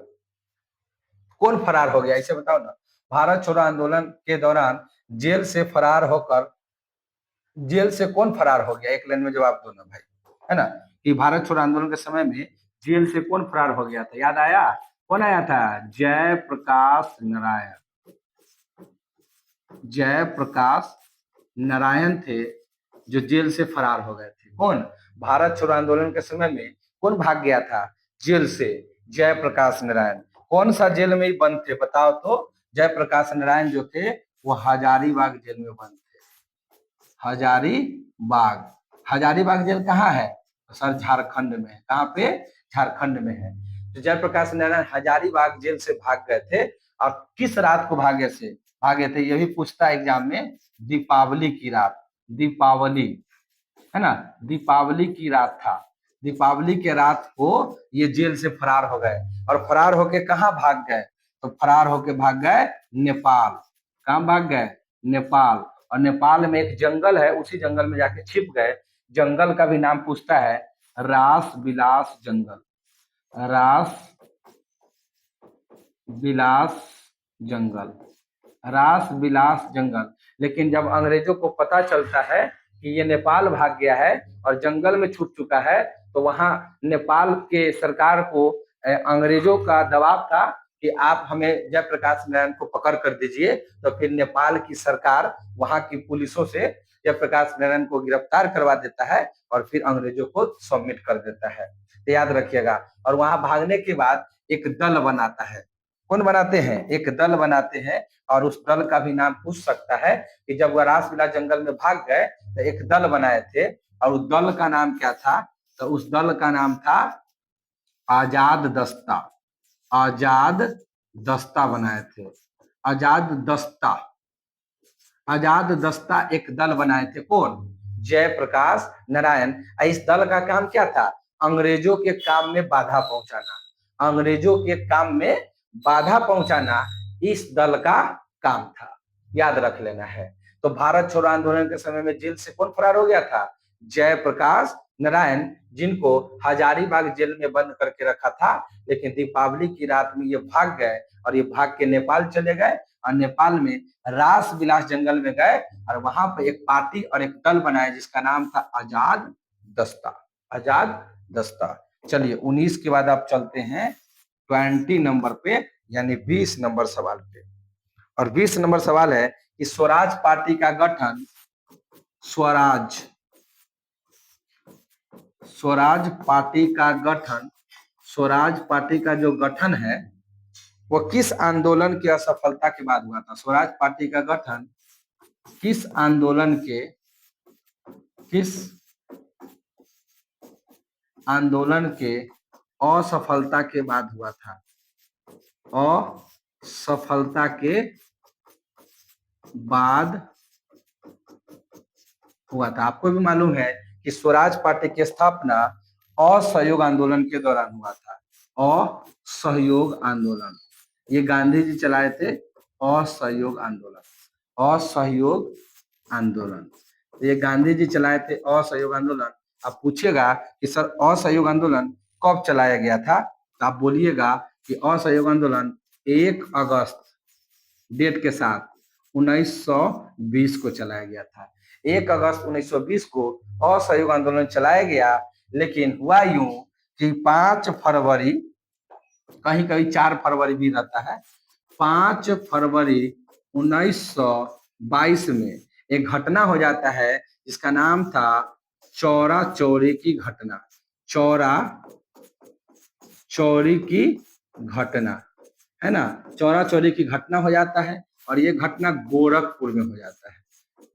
कौन फरार हो गया इसे बताओ ना। भारत छोड़ो आंदोलन के दौरान जेल से फरार होकर, जेल से कौन फरार हो गया, एक लाइन में जवाब दो ना भाई, है ना, कि भारत छोड़ो आंदोलन के समय में जेल से कौन फरार हो गया था, याद आया, कौन आया था, जयप्रकाश नारायण, जयप्रकाश नारायण थे जो जेल से फरार हो गए थे। कौन, भारत छोड़ो आंदोलन के समय में कौन भाग गया था जेल से, जयप्रकाश नारायण। कौन सा जेल में ही बंद थे बताओ तो, जयप्रकाश नारायण जो थे वो हजारीबाग जेल में बंद थे, हजारीबाग। हजारीबाग जेल कहाँ है, सर झारखंड में है, कहाँ पे, झारखंड में है। तो जयप्रकाश नारायण हजारीबाग जेल से भाग गए थे, और किस रात को भागे थे, ये भी पूछता है एग्जाम में, दीपावली की रात, दीपावली, है ना, दीपावली की रात था, दीपावली के रात को ये जेल से फरार हो गए, और फरार होके कहाँ भाग गए, तो फरार होके भाग गए नेपाल। कहाँ भाग गए, नेपाल, और नेपाल में एक जंगल है, उसी जंगल में जाके छिप गए। जंगल का भी नाम पूछता है, रास बिलास जंगल, रास बिलास जंगल, रास बिलास जंगल। लेकिन जब अंग्रेजों को पता चलता है कि ये नेपाल भाग गया है और जंगल में छुप चुका है, तो वहां नेपाल के सरकार को अंग्रेजों का दबाव था कि आप हमें जयप्रकाश नारायण को पकड़ कर दीजिए। तो फिर नेपाल की सरकार वहां की पुलिसों से जयप्रकाश नारायण को गिरफ्तार करवा देता है, और फिर अंग्रेजों को सबमिट कर देता है। तो याद रखिएगा। और वहां भागने के बाद एक दल बनाता है, कौन बनाते हैं, एक दल बनाते हैं, और उस दल का भी नाम पूछ सकता है कि जब वह रासबिला जंगल में भाग गए तो एक दल बनाए थे, और उस दल का नाम क्या था, तो उस दल का नाम था आजाद दस्ता, आजाद दस्ता बनाए थे, आजाद दस्ता, आजाद दस्ता एक दल बनाए थे, कौन, जयप्रकाश नारायण। इस दल का काम क्या था, अंग्रेजों के काम में बाधा पहुंचाना, अंग्रेजों के काम में बाधा पहुंचाना इस दल का काम था, याद रख लेना है। तो भारत छोड़ो आंदोलन के समय में जेल से कौन फरार हो गया था, जयप्रकाश नारायण, जिनको हजारीबाग जेल में बंद करके रखा था। लेकिन दीपावली की रात में ये भाग गए, और ये भाग के नेपाल चले गए, और नेपाल में रास बिलास जंगल में गए, और वहां पर एक पार्टी और एक दल बनाया जिसका नाम था आजाद दस्ता, आजाद दस्ता। चलिए 19 के बाद आप चलते हैं 20 नंबर पे, यानी 20 नंबर सवाल पे। और 20 नंबर सवाल है कि स्वराज पार्टी का गठन, स्वराज, स्वराज पार्टी का गठन, स्वराज पार्टी का जो गठन है वो किस आंदोलन की असफलता के बाद हुआ था, स्वराज पार्टी का गठन किस आंदोलन के, किस आंदोलन के असफलता के बाद हुआ था, असफलता के बाद हुआ था। आपको भी मालूम है कि स्वराज पार्टी की स्थापना असहयोग आंदोलन के दौरान हुआ था। असहयोग आंदोलन, ये गांधी जी चलाए थे असहयोग आंदोलन। असहयोग आंदोलन, तो ये गांधी जी चलाए थे असहयोग आंदोलन। आप पूछिएगा कि सर असहयोग आंदोलन कब चलाया गया था, तो आप बोलिएगा कि असहयोग आंदोलन 1 अगस्त डेट के साथ 1920 को चलाया गया था। 1 अगस्त 1920 को असहयोग आंदोलन चलाया गया, लेकिन हुआ यूं कि 5 फरवरी, कहीं कहीं 4 फरवरी भी रहता है, 5 फरवरी 1922 में एक घटना हो जाता है जिसका नाम था चौरा चौरी की घटना। चौरा चौरी की घटना, है ना, चौरा चौरी की घटना हो जाता है, और ये घटना गोरखपुर में हो जाता है।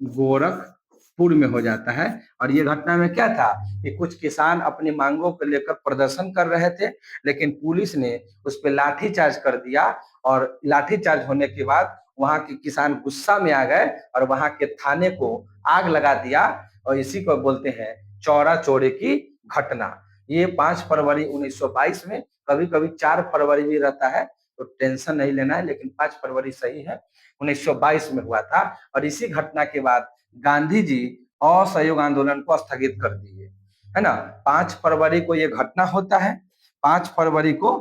गोरखपुर में हो जाता है, और ये घटना में क्या था कि कुछ किसान अपनी मांगों को लेकर प्रदर्शन कर रहे थे, लेकिन पुलिस ने उस पर लाठीचार्ज कर दिया, और लाठीचार्ज होने के बाद वहां के किसान गुस्सा में आ गए और वहां के थाने को आग लगा दिया, और इसी को बोलते हैं चौरा चौरी की घटना। ये 5 फरवरी 1922 में, कभी कभी 4 फरवरी भी रहता है, तो टेंशन नहीं लेना है, लेकिन 5 फरवरी सही है, 1922 में हुआ था। और इसी घटना के बाद गांधी जी असहयोग आंदोलन को स्थगित कर दिए, है ना। 5 फरवरी को ये घटना होता है, 5 फरवरी को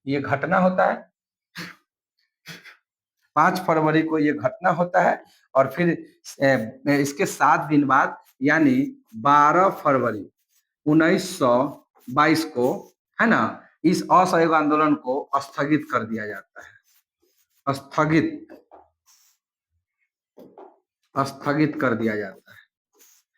ये घटना होता है, 5 फरवरी को ये घटना होता है, और फिर इसके 7 दिन बाद यानी 12 फरवरी 1922 को, है ना, इस असहयोग आंदोलन को स्थगित कर दिया जाता है। स्थगित स्थगित कर दिया जाता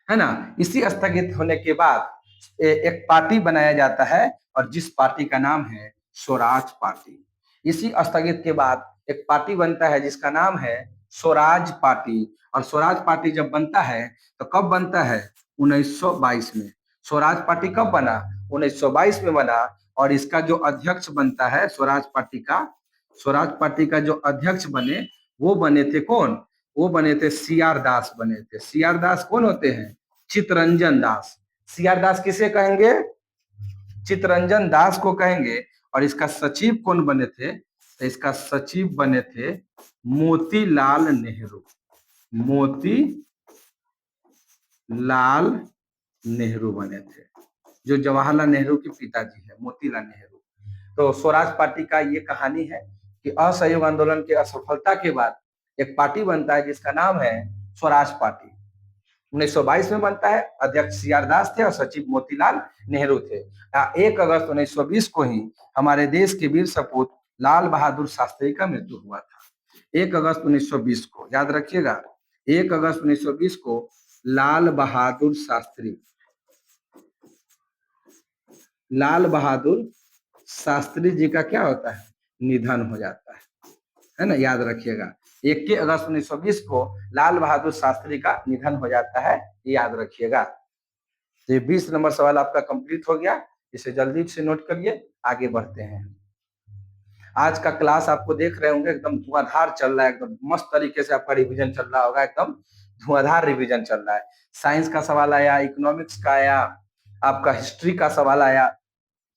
है ना। इसी स्थगित होने के बाद एक पार्टी बनाया जाता है, और जिस पार्टी का नाम है स्वराज पार्टी। इसी स्थगित के बाद एक पार्टी बनता है जिसका नाम है स्वराज पार्टी, और स्वराज पार्टी जब बनता है तो कब बनता है, 1922 में। स्वराज पार्टी कब बना, 1922 में बना, और इसका जो अध्यक्ष बनता है स्वराज पार्टी का, स्वराज पार्टी का जो अध्यक्ष बने, वो बने थे कौन, वो बने थे सी आर दास बने थे। सी आर दास कौन होते हैं, चित्तरंजन दास। सी आर दास किसे कहेंगे, चित्तरंजन दास को कहेंगे। और इसका सचिव कौन बने थे, तो इसका सचिव बने थे मोतीलाल नेहरू। मोतीलाल नेहरू बने थे, जो जवाहरलाल नेहरू के पिताजी है, मोतीलाल नेहरू। तो स्वराज पार्टी का ये कहानी है कि असहयोग आंदोलन की असफलता के बाद एक पार्टी बनता है जिसका नाम है स्वराज पार्टी। 1922 में बनता है, अध्यक्ष सी आर दास थे और सचिव मोतीलाल नेहरू थे। 1 अगस्त 1920 को ही हमारे देश के वीर सपूत लाल बहादुर शास्त्री का मृत्यु हुआ था। 1 अगस्त 1920 को याद रखिएगा, 1 अगस्त 1920 को लाल बहादुर शास्त्री, लाल बहादुर शास्त्री जी का क्या होता है, निधन हो जाता है ना, याद रखिएगा। 1 अगस्त 1920 को लाल बहादुर शास्त्री का निधन हो जाता है, याद रखिएगा। तो ये 20 नंबर सवाल आपका कंप्लीट हो गया, इसे जल्दी से नोट करिए, आगे बढ़ते हैं। आज का क्लास आपको देख रहे होंगे एकदम धुआंधार चल रहा है, एकदम मस्त तरीके से आपका रिवीजन चल रहा होगा, एकदम धुआंधार रिवीजन चल रहा है। साइंस का सवाल आया, इकोनॉमिक्स का आया, आपका हिस्ट्री का सवाल आया,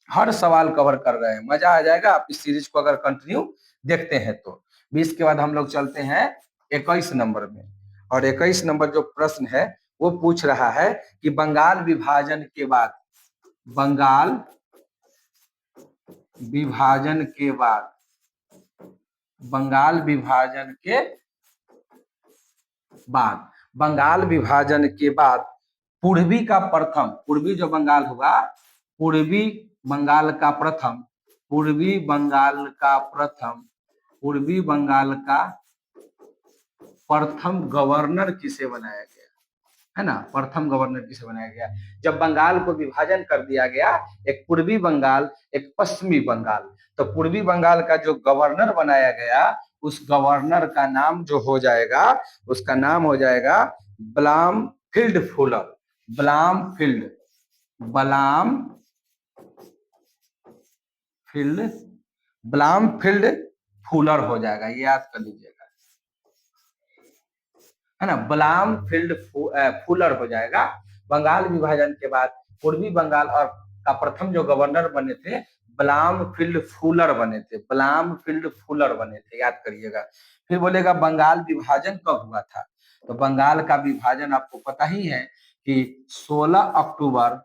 हर सवाल कवर कर रहे हैं, मजा आ जाएगा आप इस सीरीज को अगर कंटिन्यू देखते हैं तो। 20 के बाद हम लोग चलते हैं 21 नंबर में, और 21 नंबर जो प्रश्न है वो पूछ रहा है कि बंगाल विभाजन के बाद, बंगाल विभाजन के बाद, बंगाल विभाजन के बाद, बंगाल विभाजन के बाद पूर्वी का प्रथम, पूर्वी जो बंगाल होगा, पूर्वी बंगाल का प्रथम, पूर्वी बंगाल का प्रथम, पूर्वी बंगाल का प्रथम गवर्नर किसे बनाया गया, है ना, प्रथम गवर्नर किसे बनाया गया। जब बंगाल को विभाजन कर दिया गया, एक पूर्वी बंगाल एक पश्चिमी बंगाल, तो पूर्वी बंगाल का जो गवर्नर बनाया गया, उस गवर्नर का नाम जो हो जाएगा, उसका नाम हो जाएगा ब्लामफील्ड फुलर। ब्लामफील्ड, ब्लामफील्ड, ब्लामफील्ड फुलर हो जाएगा, ये याद कर लीजिएगा, है ना, ब्लामफील्ड फुलर हो जाएगा। बंगाल विभाजन के बाद पूर्वी बंगाल और का प्रथम जो गवर्नर बने थे ब्लामफील्ड फुलर बने थे, ब्लामफील्ड फुलर बने थे, याद करिएगा। फिर बोलेगा बंगाल विभाजन कब हुआ था? तो बंगाल का विभाजन आपको पता ही है कि 16 अक्टूबर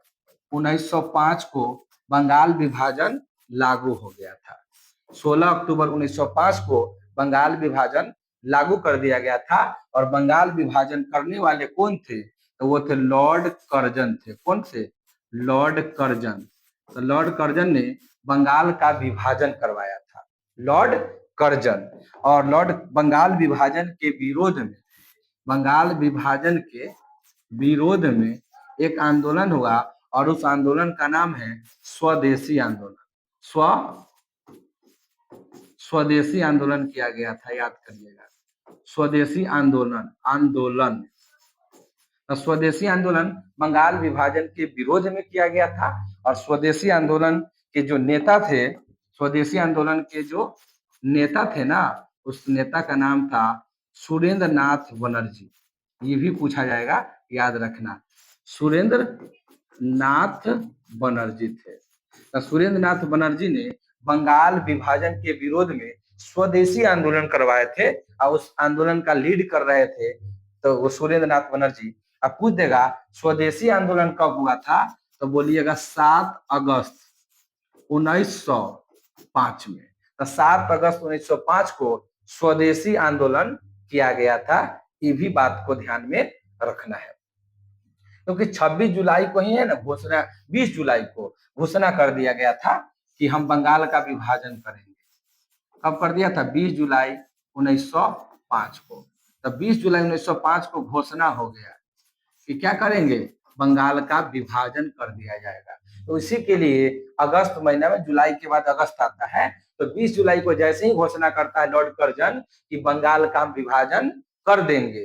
1905 को बंगाल विभाजन लागू हो गया था। 16 अक्टूबर 1905 को बंगाल विभाजन लागू कर दिया गया था। और बंगाल विभाजन करने वाले कौन थे? तो वो थे लॉर्ड कर्जन थे। कौन थे? Lord Curzon. तो लॉर्ड कर्जन ने बंगाल का विभाजन करवाया था, लॉर्ड कर्जन। और लॉर्ड बंगाल विभाजन के विरोध में, बंगाल विभाजन के विरोध में एक आंदोलन हुआ और उस आंदोलन का नाम है स्वदेशी आंदोलन। स्वदेशी आंदोलन किया गया था, याद करिएगा, स्वदेशी आंदोलन। तो स्वदेशी आंदोलन बंगाल विभाजन के विरोध में किया गया था। और स्वदेशी आंदोलन के जो नेता थे, स्वदेशी आंदोलन के जो नेता थे ना, उस नेता का नाम था सुरेंद्र नाथ बनर्जी। ये भी पूछा जाएगा, याद रखना, सुरेंद्र नाथ बनर्जी थे। तो सुरेंद्र नाथ बनर्जी ने बंगाल विभाजन के विरोध में स्वदेशी आंदोलन करवाए थे और उस आंदोलन का लीड कर रहे थे तो वो सुरेंद्र नाथ बनर्जी। अब पूछ देगा स्वदेशी आंदोलन कब हुआ था? तो बोलिएगा 7 अगस्त 1905 में। तो 7 अगस्त 1905 को स्वदेशी आंदोलन किया गया था। ये भी बात को ध्यान में रखना है, क्योंकि 26 जुलाई को ही है ना घोषणा, 20 जुलाई को घोषणा कर दिया गया था कि हम बंगाल का विभाजन करेंगे। कब कर दिया था? 20 जुलाई 1905 को। तब 20 जुलाई 1905 को घोषणा हो गया कि क्या करेंगे? बंगाल का विभाजन कर दिया जाएगा। तो इसी के लिए अगस्त महीना में, जुलाई के बाद अगस्त आता है, तो 20 जुलाई को जैसे ही घोषणा करता है लॉर्ड कर्जन कि बंगाल का विभाजन कर देंगे,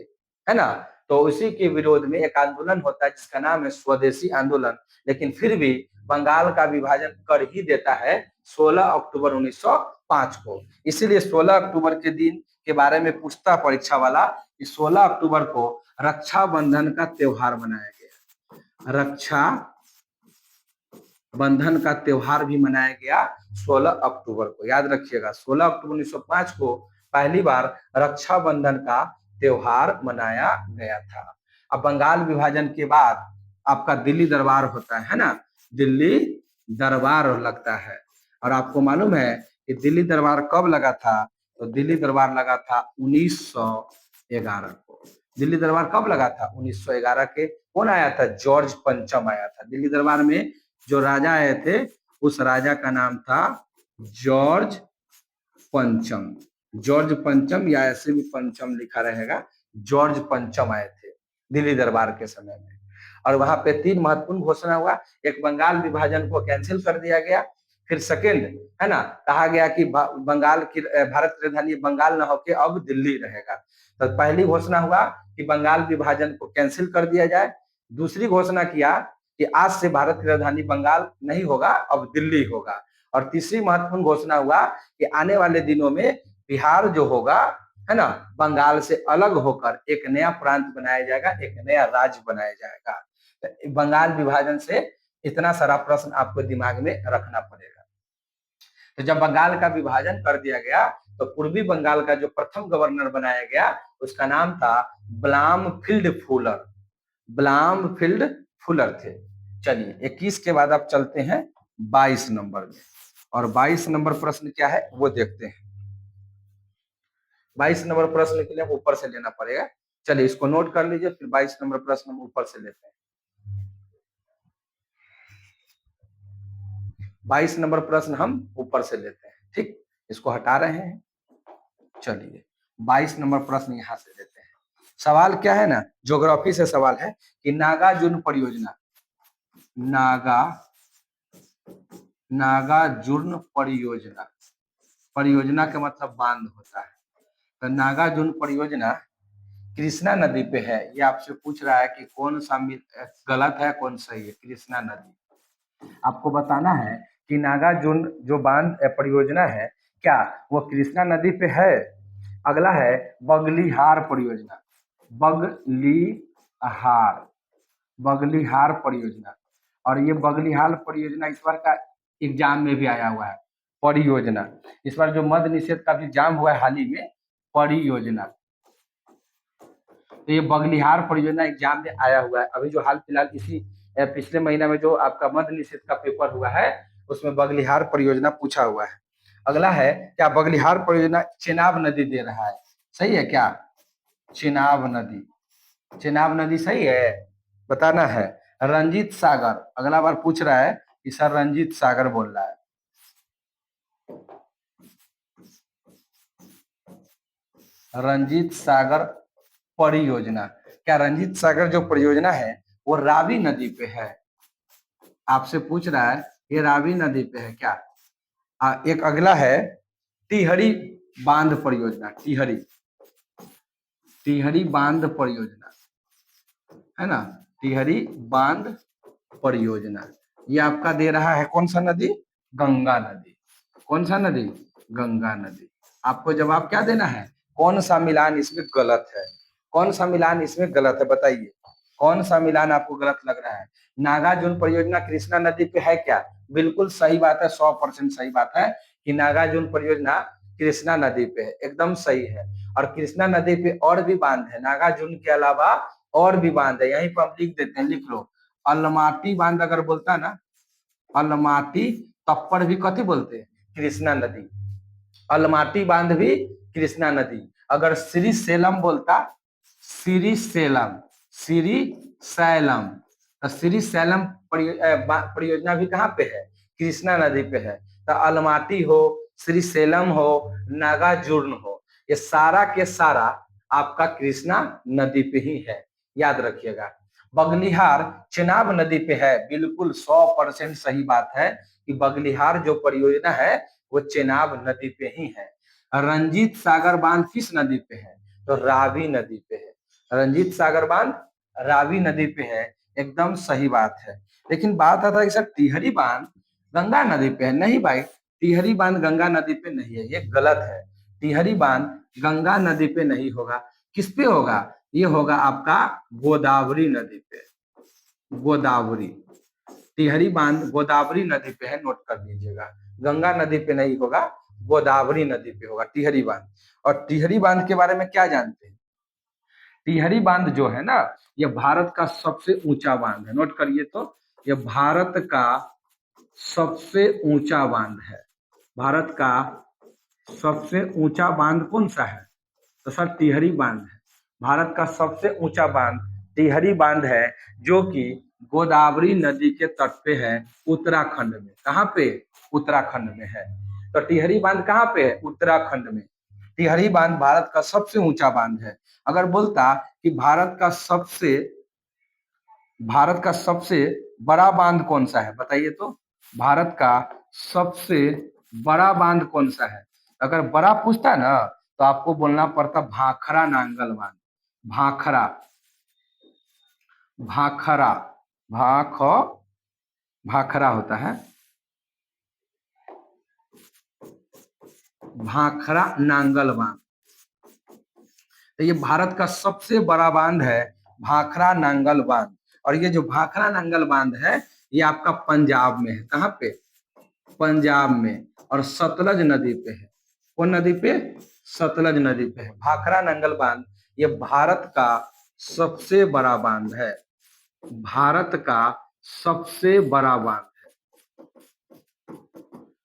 है ना, तो उसी के विरोध में एक आंदोलन होता है जिसका नाम है स्वदेशी आंदोलन। लेकिन फिर भी बंगाल का विभाजन कर ही देता है 16 अक्टूबर 1905 को। इसीलिए 16 अक्टूबर के दिन के बारे में पूछता परीक्षा वाला कि 16 अक्टूबर को रक्षाबंधन का त्योहार मनाया गया। रक्षा बंधन का त्योहार भी मनाया गया 16 अक्टूबर को, याद रखिएगा। 16 अक्टूबर 1905 को पहली बार रक्षाबंधन का त्योहार मनाया गया था। अब बंगाल विभाजन के बाद आपका दिल्ली दरबार होता है ना, दिल्ली दरबार लगता है। और आपको मालूम है कि दिल्ली दरबार कब लगा था? तो दिल्ली दरबार लगा था 1911 को। दिल्ली दरबार कब लगा था? 1911 के। कौन आया था? जॉर्ज पंचम आया था दिल्ली दरबार में। जो राजा आए थे उस राजा का नाम था जॉर्ज पंचम। जॉर्ज पंचम, या ऐसे भी पंचम लिखा रहेगा, जॉर्ज पंचम आए थे दिल्ली दरबार के समय में। और वहां पे 3 महत्वपूर्ण घोषणा हुआ। एक, बंगाल विभाजन को कैंसिल कर दिया गया। फिर सेकेंड है ना, कहा गया कि बंगाल की, भारत की राजधानी बंगाल न होके अब दिल्ली रहेगा। तो पहली घोषणा हुआ कि बंगाल विभाजन को कैंसिल कर दिया जाए। दूसरी घोषणा किया कि आज से भारत की राजधानी बंगाल नहीं होगा, अब दिल्ली होगा। और तीसरी महत्वपूर्ण घोषणा हुआ कि आने वाले दिनों में बिहार जो होगा, है ना, बंगाल से अलग होकर एक नया प्रांत बनाया जाएगा, एक नया राज्य बनाया जाएगा। तो बंगाल विभाजन से इतना सारा प्रश्न आपको दिमाग में रखना पड़ेगा। तो जब बंगाल का विभाजन कर दिया गया तो पूर्वी बंगाल का जो प्रथम गवर्नर बनाया गया उसका नाम था ब्लामफील्ड फुलर। ब्लामफील्ड फुलर थे। चलिए 21 के बाद आप चलते हैं 22 नंबर में। और 22 नंबर प्रश्न क्या है वो देखते हैं। 22 नंबर प्रश्न के लिए ऊपर से लेना पड़ेगा। चलिए इसको नोट कर लीजिए, फिर 22 नंबर प्रश्न हम ऊपर से लेते हैं। 22 नंबर प्रश्न हम ऊपर से लेते हैं, ठीक, इसको हटा रहे हैं। चलिए 22 नंबर प्रश्न यहां से लेते हैं। सवाल क्या है ना, ज्योग्राफी से सवाल है कि नागार्जुन परियोजना, नागार्जुन परियोजना, परियोजना का मतलब बांध होता है। तो नागार्जुन परियोजना कृष्णा नदी पे है। ये आपसे पूछ रहा है कि कौन सा गलत है कौन सही है। कृष्णा नदी आपको बताना है कि नागार्जुन जो बांध परियोजना है क्या वो कृष्णा नदी पे है। अगला है बगलिहार परियोजना, बगलिहार परियोजना। और ये बगलिहाल परियोजना इस बार का एग्जाम में भी आया हुआ है, परियोजना। इस बार जो मद्य निषेध का भी एग्जाम हुआ है हाल ही में, परियोजना। तो ये बगलिहार परियोजना एग्जाम में आया हुआ है। अभी जो हाल फिलहाल इसी पिछले महीना में जो आपका मद्य निषेध का पेपर हुआ है, उसमें बगलिहार परियोजना पूछा हुआ है। अगला है, क्या बगलिहार परियोजना चेनाब नदी दे रहा है? सही है क्या? चेनाब नदी, चेनाब नदी सही है, बताना है। रंजीत सागर अगला बार पूछ रहा है कि सर रंजीत सागर बोल रहा है। रंजीत सागर परियोजना, क्या रंजीत सागर जो परियोजना है वो रावी नदी पे है? आपसे पूछ रहा है ये रावी नदी पे है क्या? एक अगला है टिहरी बांध परियोजना, टिहरी, टिहरी बांध परियोजना है ना, टिहरी बांध परियोजना। ये आपका दे रहा है कौन सा नदी? गंगा नदी। कौन सा नदी? गंगा नदी। आपको जवाब क्या देना है? कौन सा मिलान इसमें गलत है? कौन सा मिलान इसमें गलत है बताइए, कौन सा मिलान आपको गलत लग रहा है? नागार्जुन परियोजना कृष्णा नदी पे है क्या? बिल्कुल सही बात है, 100% सही बात है कि नागार्जुन परियोजना कृष्णा नदी पे है, एकदम सही है। और कृष्णा नदी पे और भी बांध है, नागार्जुन के अलावा और भी बांध है। यहीं पर हम लिख देते हैं, लिख लो। अलमाटी बांध अगर बोलता ना, अलमाटी, तब पर भी कथी बोलते हैं? कृष्णा नदी। अलमाटी बांध भी कृष्णा नदी। अगर श्री सेलम बोलता, श्री सेलम, श्री सैलम, तो श्री सैलम परियोजना भी कहाँ पे है? कृष्णा नदी पे है। तो अलमाटी हो, श्री सेलम हो, नागार्जुन हो, ये सारा के सारा आपका कृष्णा नदी पे ही है, याद रखिएगा। बगलिहार चेनाब नदी पे है, बिल्कुल 100% सही बात है कि बगलिहार जो परियोजना है वो चेनाब नदी पे ही है। रंजीत सागर बांध किस नदी पे है? तो रावी नदी पे है। रंजीत सागर बांध रावी नदी पे है, एकदम सही बात है। लेकिन बात आता है कि सर टिहरी बांध गंगा नदी पे है। नहीं भाई, टिहरी बांध गंगा नदी पे नहीं है, ये गलत है। टिहरी बांध गंगा नदी पे नहीं होगा, किस पे होगा? ये होगा आपका गोदावरी नदी पे, गोदावरी। टिहरी बांध गोदावरी नदी पे है, नोट कर लीजिएगा। गंगा नदी पे नहीं होगा, गोदावरी नदी पे होगा टिहरी बांध। और टिहरी बांध के बारे में क्या जानते हैं? टिहरी बांध जो है ना, यह भारत का सबसे ऊंचा बांध है, नोट करिए तो। यह भारत का सबसे ऊंचा बांध है। भारत का सबसे ऊंचा बांध कौन सा है? तो सर टिहरी बांध है। भारत का सबसे ऊंचा बांध टिहरी बांध है, जो कि गोदावरी नदी के तट पे है, उत्तराखंड में। कहाँ पे? उत्तराखंड में है। तो टिहरी बांध कहाँ पे है? उत्तराखंड में। टिहरी बांध भारत का सबसे ऊंचा बांध है। अगर बोलता कि भारत का सबसे बड़ा बांध कौन सा है, बताइए तो। भारत का सबसे बड़ा बांध कौन सा है? अगर बड़ा पूछता ना तो आपको बोलना पड़ता भाखरा नांगल बांध। भाखरा, भाखरा, भाख भाखरा होता है, भाखरा नांगल बांध। तो ये भारत का सबसे बड़ा बांध है, भाखरा नांगल बांध। और ये जो भाखरा नांगल बांध है, ये आपका पंजाब में है। कहाँ पे? पंजाब में। और सतलज नदी पे है। कौन नदी पे? सतलज नदी पे है भाखरा नांगल बांध। ये भारत का सबसे बड़ा बांध है, भारत का सबसे बड़ा बांध है,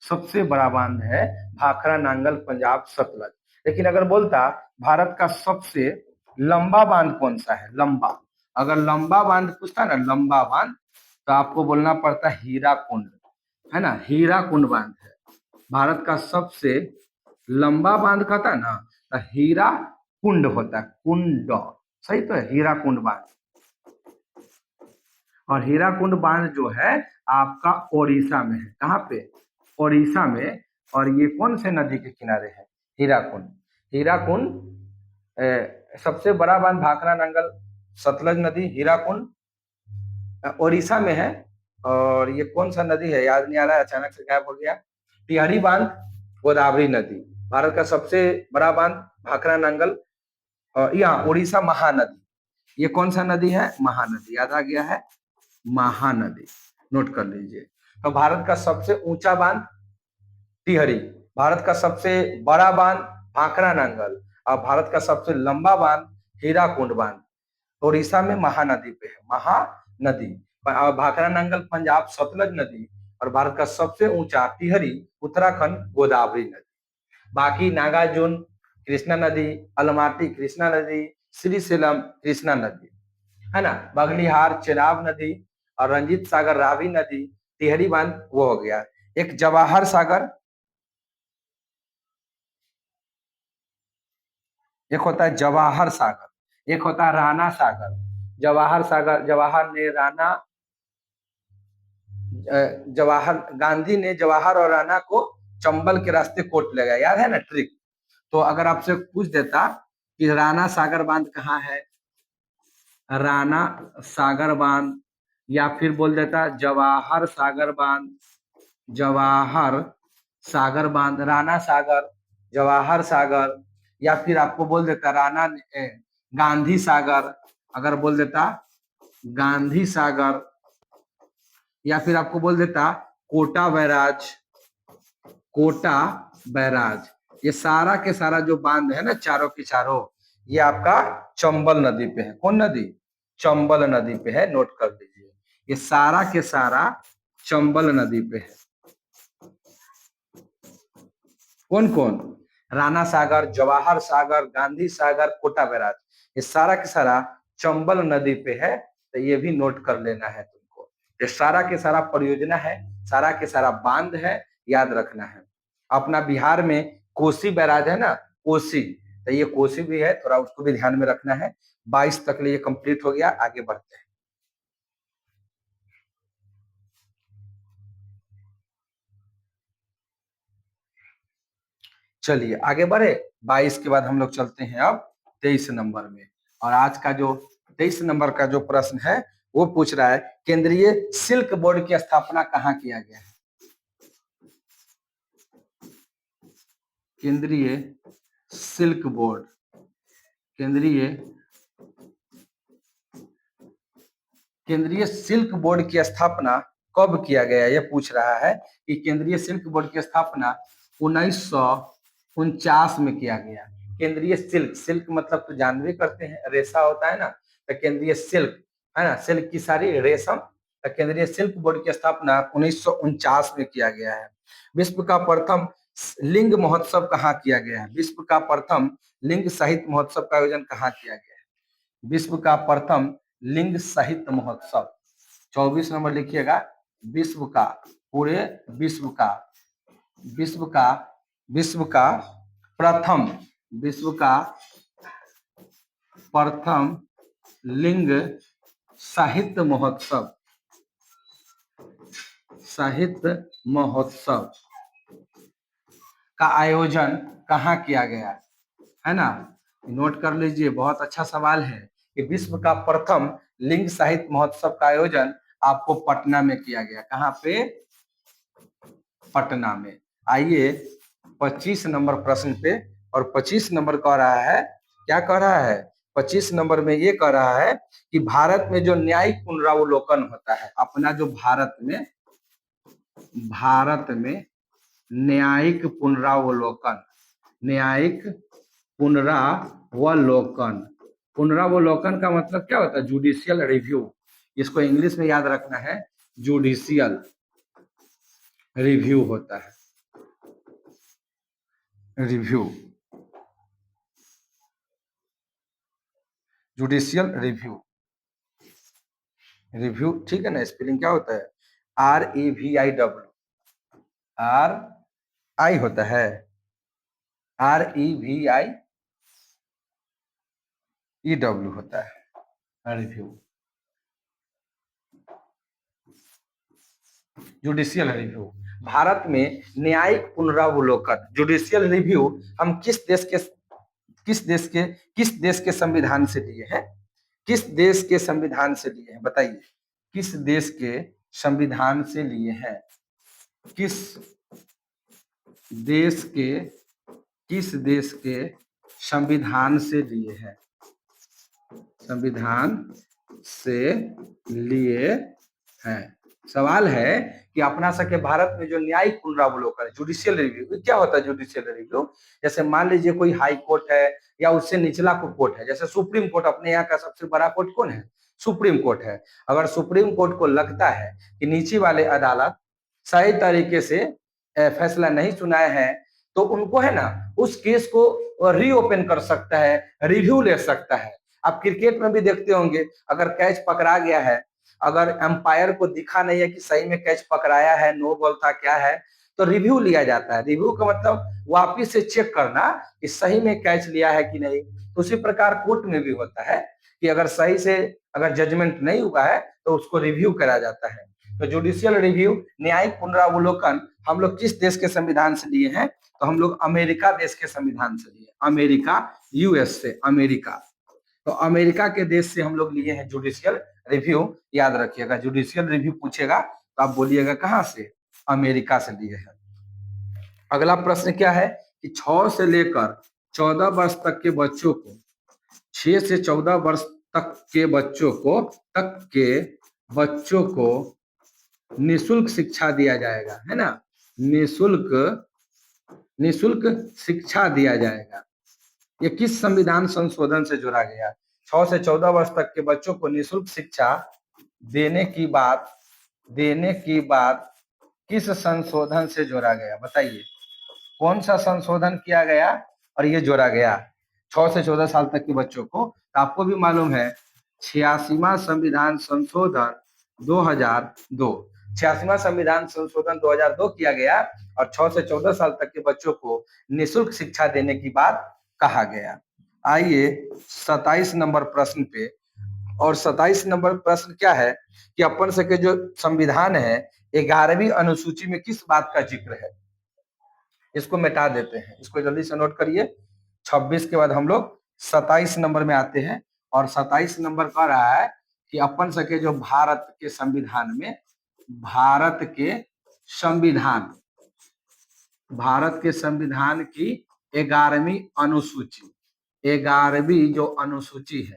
सबसे बड़ा बांध है भाखरा नांगल पंजाब सतलज। लेकिन अगर बोलता भारत का सबसे लंबा बांध कौन सा है, लंबा, अगर लंबा बांध पूछता ना, लंबा बांध, तो आपको बोलना पड़ता हीरा कुंड, है ना, हीरा कुंड बांध है। भारत का सबसे लंबा बांध कहता है ना, तो हीरा कुंड होता है, कुंड, सही तो है, हीरा कुंड बांध। और हीरा कुंड बांध जो है आपका ओडिशा में है। कहाँ पे? ओडिशा में। और ये कौन से नदी के किनारे है? हीरा कुंड। हीरा कुंड सबसे बड़ा बांध भाखरा नांगल सतलज नदी, हीरा कुंड ओडिशा में है। और ये कौन सा नदी है याद नहीं आ रहा है, अचानक से गायब हो गया। टिहरी बांध गोदावरी नदी। भारत का सबसे बड़ा बांध भाखरा नांगल, और यहाँ उड़ीसा महानदी। ये कौन सा नदी है? महानदी, याद आ गया है, महानदी। नोट कर लीजिए। तो भारत का सबसे ऊंचा बांध टिहरी, भारत का सबसे बड़ा बांध भाखड़ा नंगल, और भारत का सबसे लंबा बांध हीराकुंड बांध उड़ीसा में महानदी पे है, महानदी। और भाखड़ा नंगल पंजाब सतलज नदी, और भारत का सबसे ऊंचा टिहरी उत्तराखंड गोदावरी नदी। बाकी नागार्जुन कृष्णा नदी, अलमाटी कृष्णा नदी, श्रीशैलम कृष्णा नदी, है ना। बगलिहार चेनाब नदी, और रंजीत सागर रावी नदी, टिहरी बांध वो हो गया। एक जवाहर सागर, एक होता है जवाहर सागर, एक होता है राणा सागर। जवाहर सागर, जवाहर ने राणा, जवाहर गांधी ने जवाहर और राणा को चंबल के रास्ते कोट लगाया, याद है ना ट्रिक। तो अगर आपसे पूछ देता कि राणा सागर बांध कहाँ है, राणा सागर बांध, या फिर बोल देता जवाहर सागर बांध, जवाहर सागर बांध, राणा सागर, जवाहर सागर, या फिर आपको बोल देता गांधी सागर, अगर बोल देता गांधी सागर, या फिर आपको बोल देता कोटा बैराज, कोटा बैराज। ये सारा के सारा जो बांध है ना, चारों के चारों, ये आपका चंबल नदी पे है। कौन नदी? चंबल नदी पे है, नोट कर लीजिए। ये सारा के सारा चंबल नदी पे है। कौन कौन? राणा सागर, जवाहर सागर, गांधी सागर, कोटा बैराज, ये सारा के सारा चंबल नदी पे है। तो ये भी नोट कर लेना है तुमको। ये सारा के सारा परियोजना है, सारा के सारा बांध है, याद रखना है। अपना बिहार में कोसी बैराज है ना, कोसी, तो ये कोसी भी है, थोड़ा उसको भी ध्यान में रखना है। 22 तक लिए कंप्लीट हो गया, आगे बढ़ते हैं। चलिए आगे बढ़े। 22 के बाद हम लोग चलते हैं अब 23 नंबर में। और आज का जो 23 नंबर का जो प्रश्न है वो पूछ रहा है, केंद्रीय सिल्क बोर्ड की स्थापना कहाँ किया गया है? केंद्रीय सिल्क बोर्ड, केंद्रीय केंद्रीय सिल्क बोर्ड की स्थापना कब किया गया, यह पूछ रहा है कि केंद्रीय सिल्क बोर्ड की स्थापना 1949 में किया गया। केंद्रीय सिल्क, सिल्क मतलब तो जानवे करते हैं, रेशा होता है ना, तो केंद्रीय सिल्क है ना, सिल्क की सारी रेशम। तो केंद्रीय सिल्क बोर्ड की स्थापना 1949 में किया गया है। विश्व का प्रथम लिंग महोत्सव कहाँ किया गया है? विश्व का प्रथम लिंग साहित्य महोत्सव का आयोजन कहाँ किया गया है? विश्व का प्रथम लिंग साहित्य महोत्सव, 24 नंबर लिखिएगा। विश्व का, पूरे विश्व का, विश्व का, विश्व का प्रथम, विश्व का प्रथम लिंग साहित्य महोत्सव, साहित्य महोत्सव का आयोजन कहाँ किया गया है ना। नोट कर लीजिए, बहुत अच्छा सवाल है कि विश्व का प्रथम लिंग साहित्य महोत्सव का आयोजन आपको पटना में किया गया। कहाँ पे? पटना में। आइए 25 नंबर प्रश्न पे। और 25 नंबर कह रहा है, क्या कह रहा है? 25 नंबर में ये कह रहा है कि भारत में जो न्यायिक पुनरावलोकन होता है, अपना जो भारत में, भारत में न्यायिक पुनरावलोकन, न्यायिक पुनरावलोकन, पुनरावलोकन का मतलब क्या होता है? Judicial review. इसको इंग्लिश में याद रखना है, जुडिशियल रिव्यू होता है, रिव्यू, जुडिशियल रिव्यू, रिव्यू, ठीक है ना। स्पेलिंग क्या होता है? REVIW, आर आई होता है, REVIEW होता है, रिव्यू, जुडिशियल रिव्यू। भारत में न्यायिक पुनरावलोकन, जुडिशियल रिव्यू हम किस देश के संविधान से लिए हैं? किस देश के संविधान से लिए हैं, बताइए। किस देश के संविधान से लिए हैं? किस देश के, किस देश के संविधान से लिए हैं? संविधान से लिए हैं। सवाल है कि अपना सके भारत में जो न्यायिक पुनरावलोकन जुडिशियल रिव्यू क्या होता है। जुडिशियल रिव्यू जैसे मान लीजिए कोई हाई कोर्ट है या उससे निचला कोर्ट है, जैसे सुप्रीम कोर्ट, अपने यहाँ का सबसे बड़ा कोर्ट कौन है, सुप्रीम कोर्ट है। अगर सुप्रीम कोर्ट को लगता है कि नीचे वाले अदालत सही तरीके से फैसला नहीं सुनाए हैं, तो उनको है ना उस केस को रीओपन कर सकता है, रिव्यू ले सकता है। आप क्रिकेट में भी देखते होंगे, अगर कैच पकड़ा गया है, अगर अंपायर को दिखा नहीं है कि सही में कैच पकड़ाया है, नो बॉल था, क्या है, तो रिव्यू लिया जाता है। रिव्यू का मतलब वापिस से चेक करना कि सही में कैच लिया है कि नहीं। तो उसी प्रकार कोर्ट में भी होता है कि अगर सही से अगर जजमेंट नहीं हुआ है तो उसको रिव्यू करा जाता है। तो जुडिशियल रिव्यू, न्यायिक पुनरावलोकन, हम लोग किस देश के संविधान से लिए हैं, तो हम लोग अमेरिका देश के संविधान से लिए। अमेरिका, यूएस से, अमेरिका। तो अमेरिका के देश से हम लोग लिए हैं जुडिशियल रिव्यू। याद रखिएगा, जुडिशियल रिव्यू पूछेगा तो आप बोलिएगा कहां से, अमेरिका से लिए हैं। अगला प्रश्न क्या है कि 6 से लेकर 14 वर्ष तक के बच्चों को, 6 से 14 वर्ष तक के बच्चों को निःशुल्क शिक्षा दिया जाएगा, है ना। निःशुल्क निःशुल्क शिक्षा दिया जाएगा। ये किस संविधान संशोधन से जोड़ा गया। 6 से 14 वर्ष तक के बच्चों को निःशुल्क शिक्षा देने की बात किस संशोधन से जोड़ा गया, बताइए कौन सा संशोधन किया गया और ये जोड़ा गया 6 से 14 साल तक के बच्चों को। तो आपको भी मालूम है 86वां संविधान संशोधन 2002, 86वां संविधान संशोधन 2002 किया गया और 6 से 14 साल तक के बच्चों को निःशुल्क शिक्षा देने की बात कहा गया। आइए 27 नंबर प्रश्न पे। और 27 नंबर प्रश्न क्या है कि अपन से के जो संविधान है 11वीं अनुसूची में किस बात का जिक्र है। इसको मिटा देते हैं, इसको जल्दी से नोट करिए। 26 के बाद हम लोग 27 नंबर में आते हैं और 27 नंबर कह रहा है कि अपन सके जो भारत के संविधान में, भारत के संविधान की 11वीं अनुसूची, 11वीं जो अनुसूची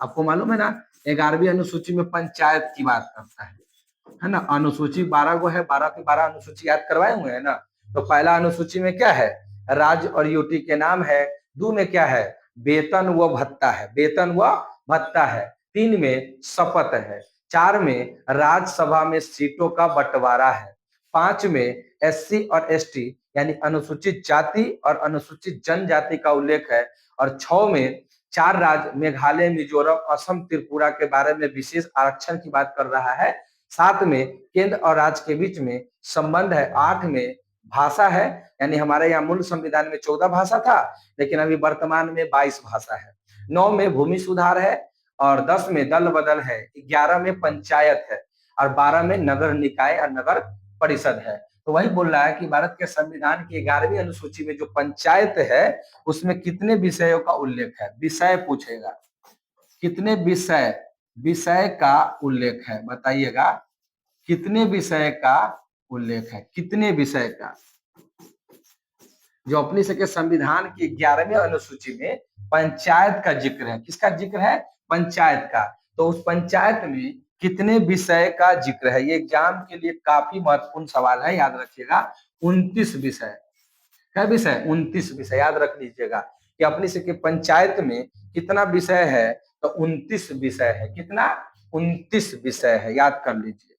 आपको मालूम है ना, 11वीं अनुसूची में पंचायत की बात करता है ना। अनुसूची 12 गो है, 12 के 12 अनुसूची याद करवाए हुए हैं ना। तो पहला अनुसूची में क्या है, राज्य और यूटी के नाम है। 2 में क्या है, वेतन व भत्ता है, वेतन व भत्ता है। 3 में शपथ है। 4 में राज्यसभा में सीटों का बंटवारा है। 5 में एससी और एसटी यानी अनुसूचित जाति और अनुसूचित जनजाति का उल्लेख है। और 6 में 4 राज्य मेघालय, मिजोरम, असम, त्रिपुरा के बारे में विशेष आरक्षण की बात कर रहा है। 7 में केंद्र और राज्य के बीच में संबंध है। 8 में भाषा है, यानी हमारे यहाँ मूल संविधान में 14 भाषा था लेकिन अभी वर्तमान में 22 भाषा है। 9 में भूमि सुधार है और 10 में दल बदल है। 11 में पंचायत है और 12 में नगर निकाय और नगर परिषद है। तो वही बोल रहा है कि भारत के संविधान की 11वीं अनुसूची में जो पंचायत है उसमें कितने विषयों का उल्लेख है, विषय पूछेगा, कितने विषय का उल्लेख है, बताइएगा कितने विषय का उल्लेख है, कितने विषय का। जो अपनी सके संविधान की 11वीं अनुसूची में पंचायत का जिक्र है, किसका जिक्र है, पंचायत का। तो उस पंचायत में कितने विषय का जिक्र है, ये एग्जाम के लिए काफी महत्वपूर्ण सवाल है, याद रखिएगा। 29 विषय, क्या विषय, 29 विषय याद रख लीजिएगा कि अपनी से पंचायत में कितना विषय है, तो 29 विषय है। कितना, 29 विषय है, याद कर लीजिए।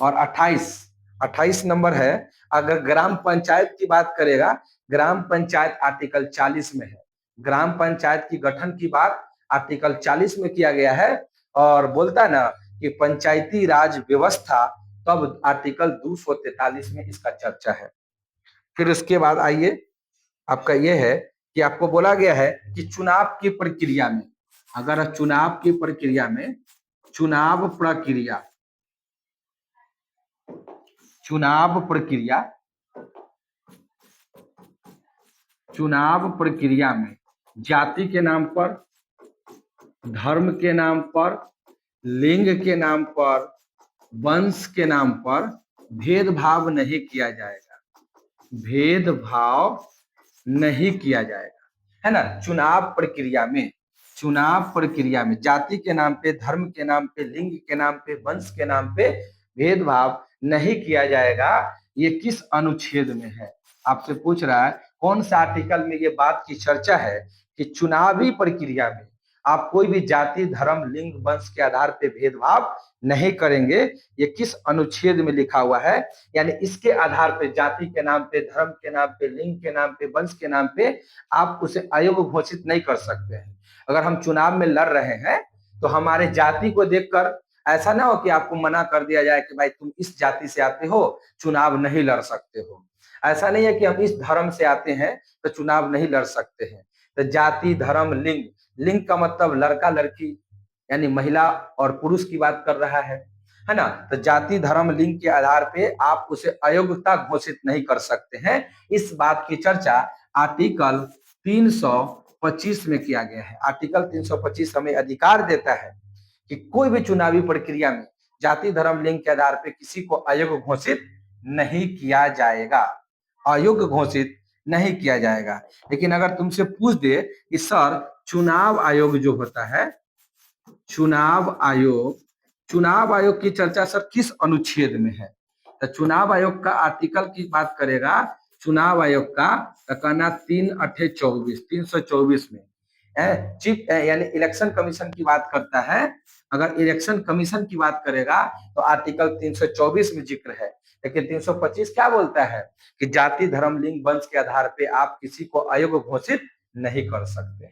और 28 नंबर है, अगर ग्राम पंचायत की बात करेगा, ग्राम पंचायत आर्टिकल 40 में है। ग्राम पंचायत की गठन की बात आर्टिकल 40 में किया गया है और बोलता है ना कि पंचायती राज व्यवस्था, तब आर्टिकल 243 में इसका चर्चा है। फिर उसके बाद आइए, आपका यह है कि आपको बोला गया है कि चुनाव की प्रक्रिया में, अगर चुनाव प्रक्रिया में जाति के नाम पर, धर्म के नाम पर, लिंग के नाम पर, वंश के नाम पर भेदभाव नहीं किया जाएगा, भेदभाव नहीं किया जाएगा, है ना। चुनाव प्रक्रिया में जाति के नाम पे, धर्म के नाम पे, लिंग के नाम पे, वंश के नाम पे भेदभाव नहीं किया जाएगा, ये किस अनुच्छेद में है? आपसे पूछ रहा है कौन सा आर्टिकल में ये बात की चर्चा है कि चुनावी प्रक्रिया में आप कोई भी जाति, धर्म, लिंग, वंश के आधार पे भेदभाव नहीं करेंगे। ये किस अनुच्छेद में लिखा हुआ है? यानी इसके आधार पे, जाति के नाम पे, धर्म के नाम पे, लिंग के नाम पे, वंश के नाम पे आप उसे अयोग्य घोषित नहीं कर सकते हैं। अगर हम चुनाव में लड़ रहे हैं तो हमारे जाति को देखकर ऐसा ना हो कि आपको मना कर दिया जाए कि भाई तुम इस जाति से आते हो, चुनाव नहीं लड़ सकते हो। ऐसा नहीं है कि हम इस धर्म से आते हैं तो चुनाव नहीं लड़ सकते हैं। तो जाति, धर्म, लिंग, लिंग का मतलब लड़का लड़की यानी महिला और पुरुष की बात कर रहा है ना। तो जाति, धर्म, लिंग के आधार पे आप उसे अयोग्यता घोषित नहीं कर सकते हैं। इस बात की चर्चा आर्टिकल 325 में किया गया है। आर्टिकल 325 हमें अधिकार देता है कि कोई भी चुनावी प्रक्रिया में जाति, धर्म, लिंग के आधार पे किसी को अयोग्य घोषित नहीं किया जाएगा, अयोग्य घोषित नहीं किया जाएगा। लेकिन अगर तुमसे पूछ दे कि सर चुनाव आयोग जो होता है, चुनाव आयोग की चर्चा सर किस अनुच्छेद में है? तो चुनाव आयोग का आर्टिकल की बात करेगा, चुनाव आयोग का कहना 3/8/24 में चीफ यानी इलेक्शन कमीशन की बात करता है। अगर इलेक्शन कमीशन की बात करेगा तो आर्टिकल 324 में जिक्र है। लेकिन 325 क्या बोलता है कि जाति, धर्म, लिंग, वंश के आधार पे आप किसी को अयोग्य घोषित नहीं कर सकते।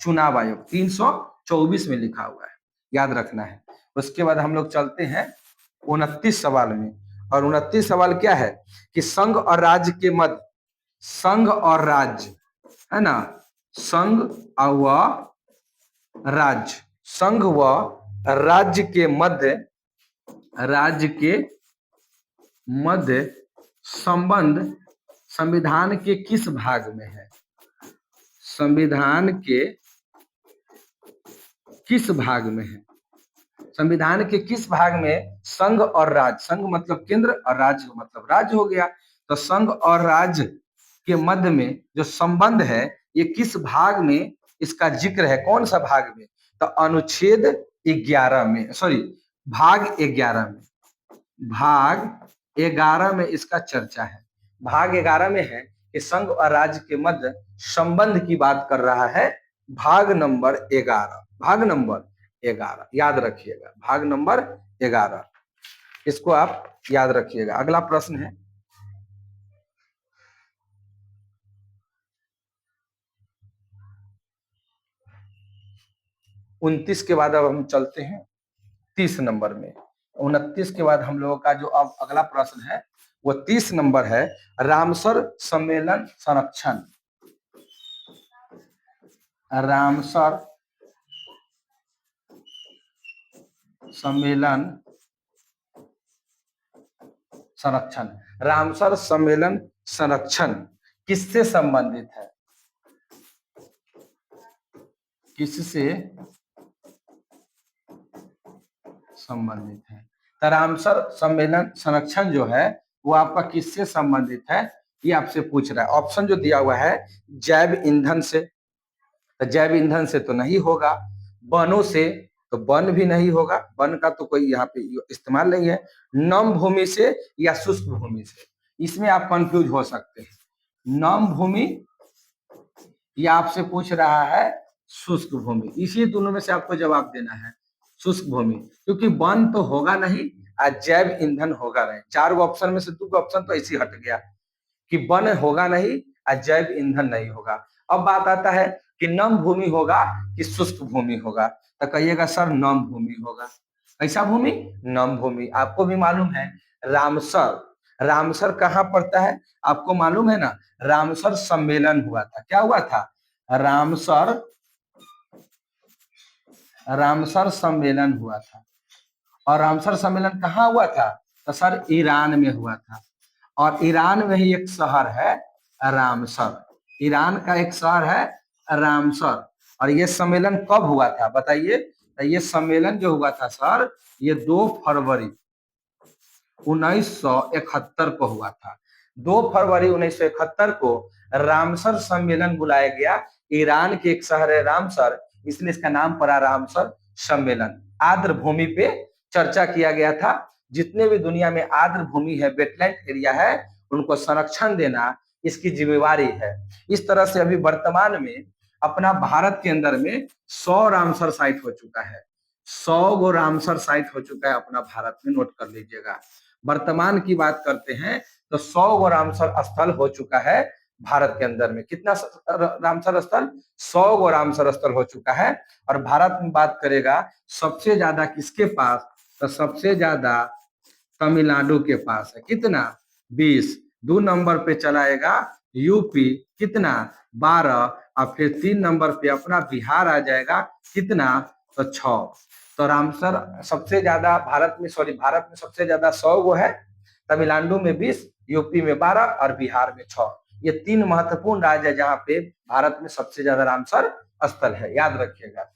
चुनाव आयोग 324 में लिखा हुआ है, याद रखना है। उसके बाद हम लोग चलते हैं 29 सवाल में। और 29 सवाल क्या है कि संघ और राज्य के मध्य, संघ और राज्य है ना, संघ व राज्य, संघ व राज्य के मध्य, राज्य के मध्य संबंध संविधान के किस भाग में है? संविधान के किस भाग में है? संविधान के किस भाग में संघ और राज्य, संघ मतलब केंद्र और राज्य मतलब राज्य हो गया, तो संघ और राज्य के मध्य में जो संबंध है ये किस भाग में इसका जिक्र है? कौन सा भाग में? तो अनुच्छेद 11 में, सॉरी भाग 11 में, भाग 11 में इसका चर्चा है। भाग 11 में है कि संघ और राज्य के मध्य संबंध की बात कर रहा है। भाग नंबर 11, भाग नंबर 11 याद रखिएगा, भाग नंबर 11 इसको आप याद रखिएगा। अगला प्रश्न है 29 के बाद अब हम चलते हैं 30 नंबर में। 29 के बाद हम लोगों का जो अब अगला प्रश्न है वो 30 नंबर है, रामसर सम्मेलन संरक्षण। रामसर सम्मेलन संरक्षण, रामसर सम्मेलन संरक्षण किससे संबंधित है? किससे संबंधित है? तो रामसर सम्मेलन संरक्षण जो है वो आपका किससे संबंधित है ये आपसे पूछ रहा है। ऑप्शन जो दिया हुआ है, जैव ईंधन से, तो जैव ईंधन से तो नहीं होगा। वनों से, तो वन भी नहीं होगा, वन का तो कोई यहाँ पे इस्तेमाल नहीं है। नम भूमि से या शुष्क भूमि से, इसमें आप कंफ्यूज हो सकते हैं। नम भूमि या आपसे पूछ रहा है शुष्क भूमि, इसी दोनों में से आपको जवाब देना है शुष्क भूमि, क्योंकि वन तो होगा नहीं और जैव ईंधन होगा नहीं। 4 ऑप्शन में से 2 ऑप्शन तो ऐसे हट गया कि वन होगा नहीं और जैव ईंधन नहीं होगा। अब बात आता है कि नम भूमि होगा कि शुष्क भूमि होगा, तो कहिएगा सर नम भूमि होगा। कैसा भूमि? नम भूमि। आपको भी मालूम है रामसर, रामसर कहाँ पड़ता है आपको मालूम है ना? रामसर सम्मेलन हुआ था। क्या हुआ था? रामसर, रामसर सम्मेलन हुआ था। और रामसर सम्मेलन कहाँ हुआ था? तो सर ईरान में हुआ था। और ईरान में ही एक शहर है रामसर, ईरान का एक शहर है रामसर। और ये सम्मेलन कब हुआ था बताइए? तो ये सम्मेलन जो हुआ था सर, ये 2 फरवरी 1971 को हुआ था। 2 फरवरी 1971 को रामसर सम्मेलन बुलाया गया। ईरान के एक शहर है रामसर, इसलिए इसका नाम पड़ा रामसर सम्मेलन। आर्द्र भूमि पे चर्चा किया गया था जितने भी दुनिया में आर्द्र भूमि है, वेटलैंड एरिया है, उनको संरक्षण देना इसकी जिम्मेवारी है। इस तरह से अभी वर्तमान में अपना भारत के अंदर में 100 रामसर साइट हो चुका है। 100 गो रामसर साइट हो चुका है अपना भारत में, नोट कर लीजिएगा। वर्तमान की बात करते हैं तो 100 गो रामसर स्थल हो चुका है भारत के अंदर में। कितना रामसर स्थल? 100 गो रामसर स्थल हो चुका है। और भारत में बात करेगा सबसे ज्यादा किसके पास, तो सबसे ज्यादा तमिलनाडु के पास है। कितना? 20। 2 नंबर पे चलाएगा यूपी, कितना? 12। और फिर 3 नंबर पे अपना बिहार आ जाएगा, कितना? तो 6। तो रामसर सबसे ज्यादा भारत में, भारत में सबसे ज्यादा 100 गो है, तमिलनाडु में 20, यूपी में 12 और बिहार में 6। ये 3 महत्वपूर्ण राज्य है जहां पे भारत में सबसे ज्यादा रामसर स्थल है, याद रखिएगा।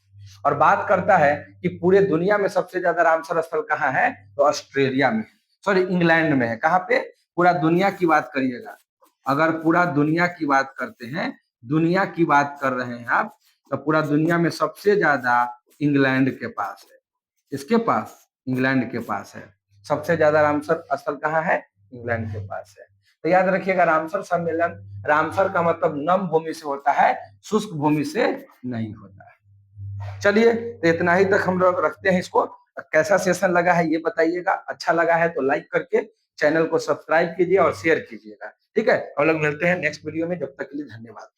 और बात करता है कि पूरे दुनिया में सबसे ज्यादा रामसर स्थल कहाँ है, तो ऑस्ट्रेलिया में, इंग्लैंड में है। कहाँ पे? पूरा दुनिया की बात करिएगा, अगर पूरा दुनिया की बात करते हैं, दुनिया की बात कर रहे हैं आप, तो पूरा दुनिया में सबसे ज्यादा इंग्लैंड के पास है। इसके पास, इंग्लैंड के पास है। सबसे ज्यादा रामसर स्थल कहाँ है? इंग्लैंड के पास है। तो याद रखिएगा, रामसर सम्मेलन, रामसर का मतलब नम भूमि से होता है, शुष्क भूमि से नहीं होता है। चलिए, तो इतना ही तक हम लोग रखते हैं इसको। कैसा सेशन लगा है ये बताइएगा। अच्छा लगा है तो लाइक करके चैनल को सब्सक्राइब कीजिए और शेयर कीजिएगा। ठीक है, हम लोग मिलते हैं नेक्स्ट वीडियो में। जब तक के लिए धन्यवाद।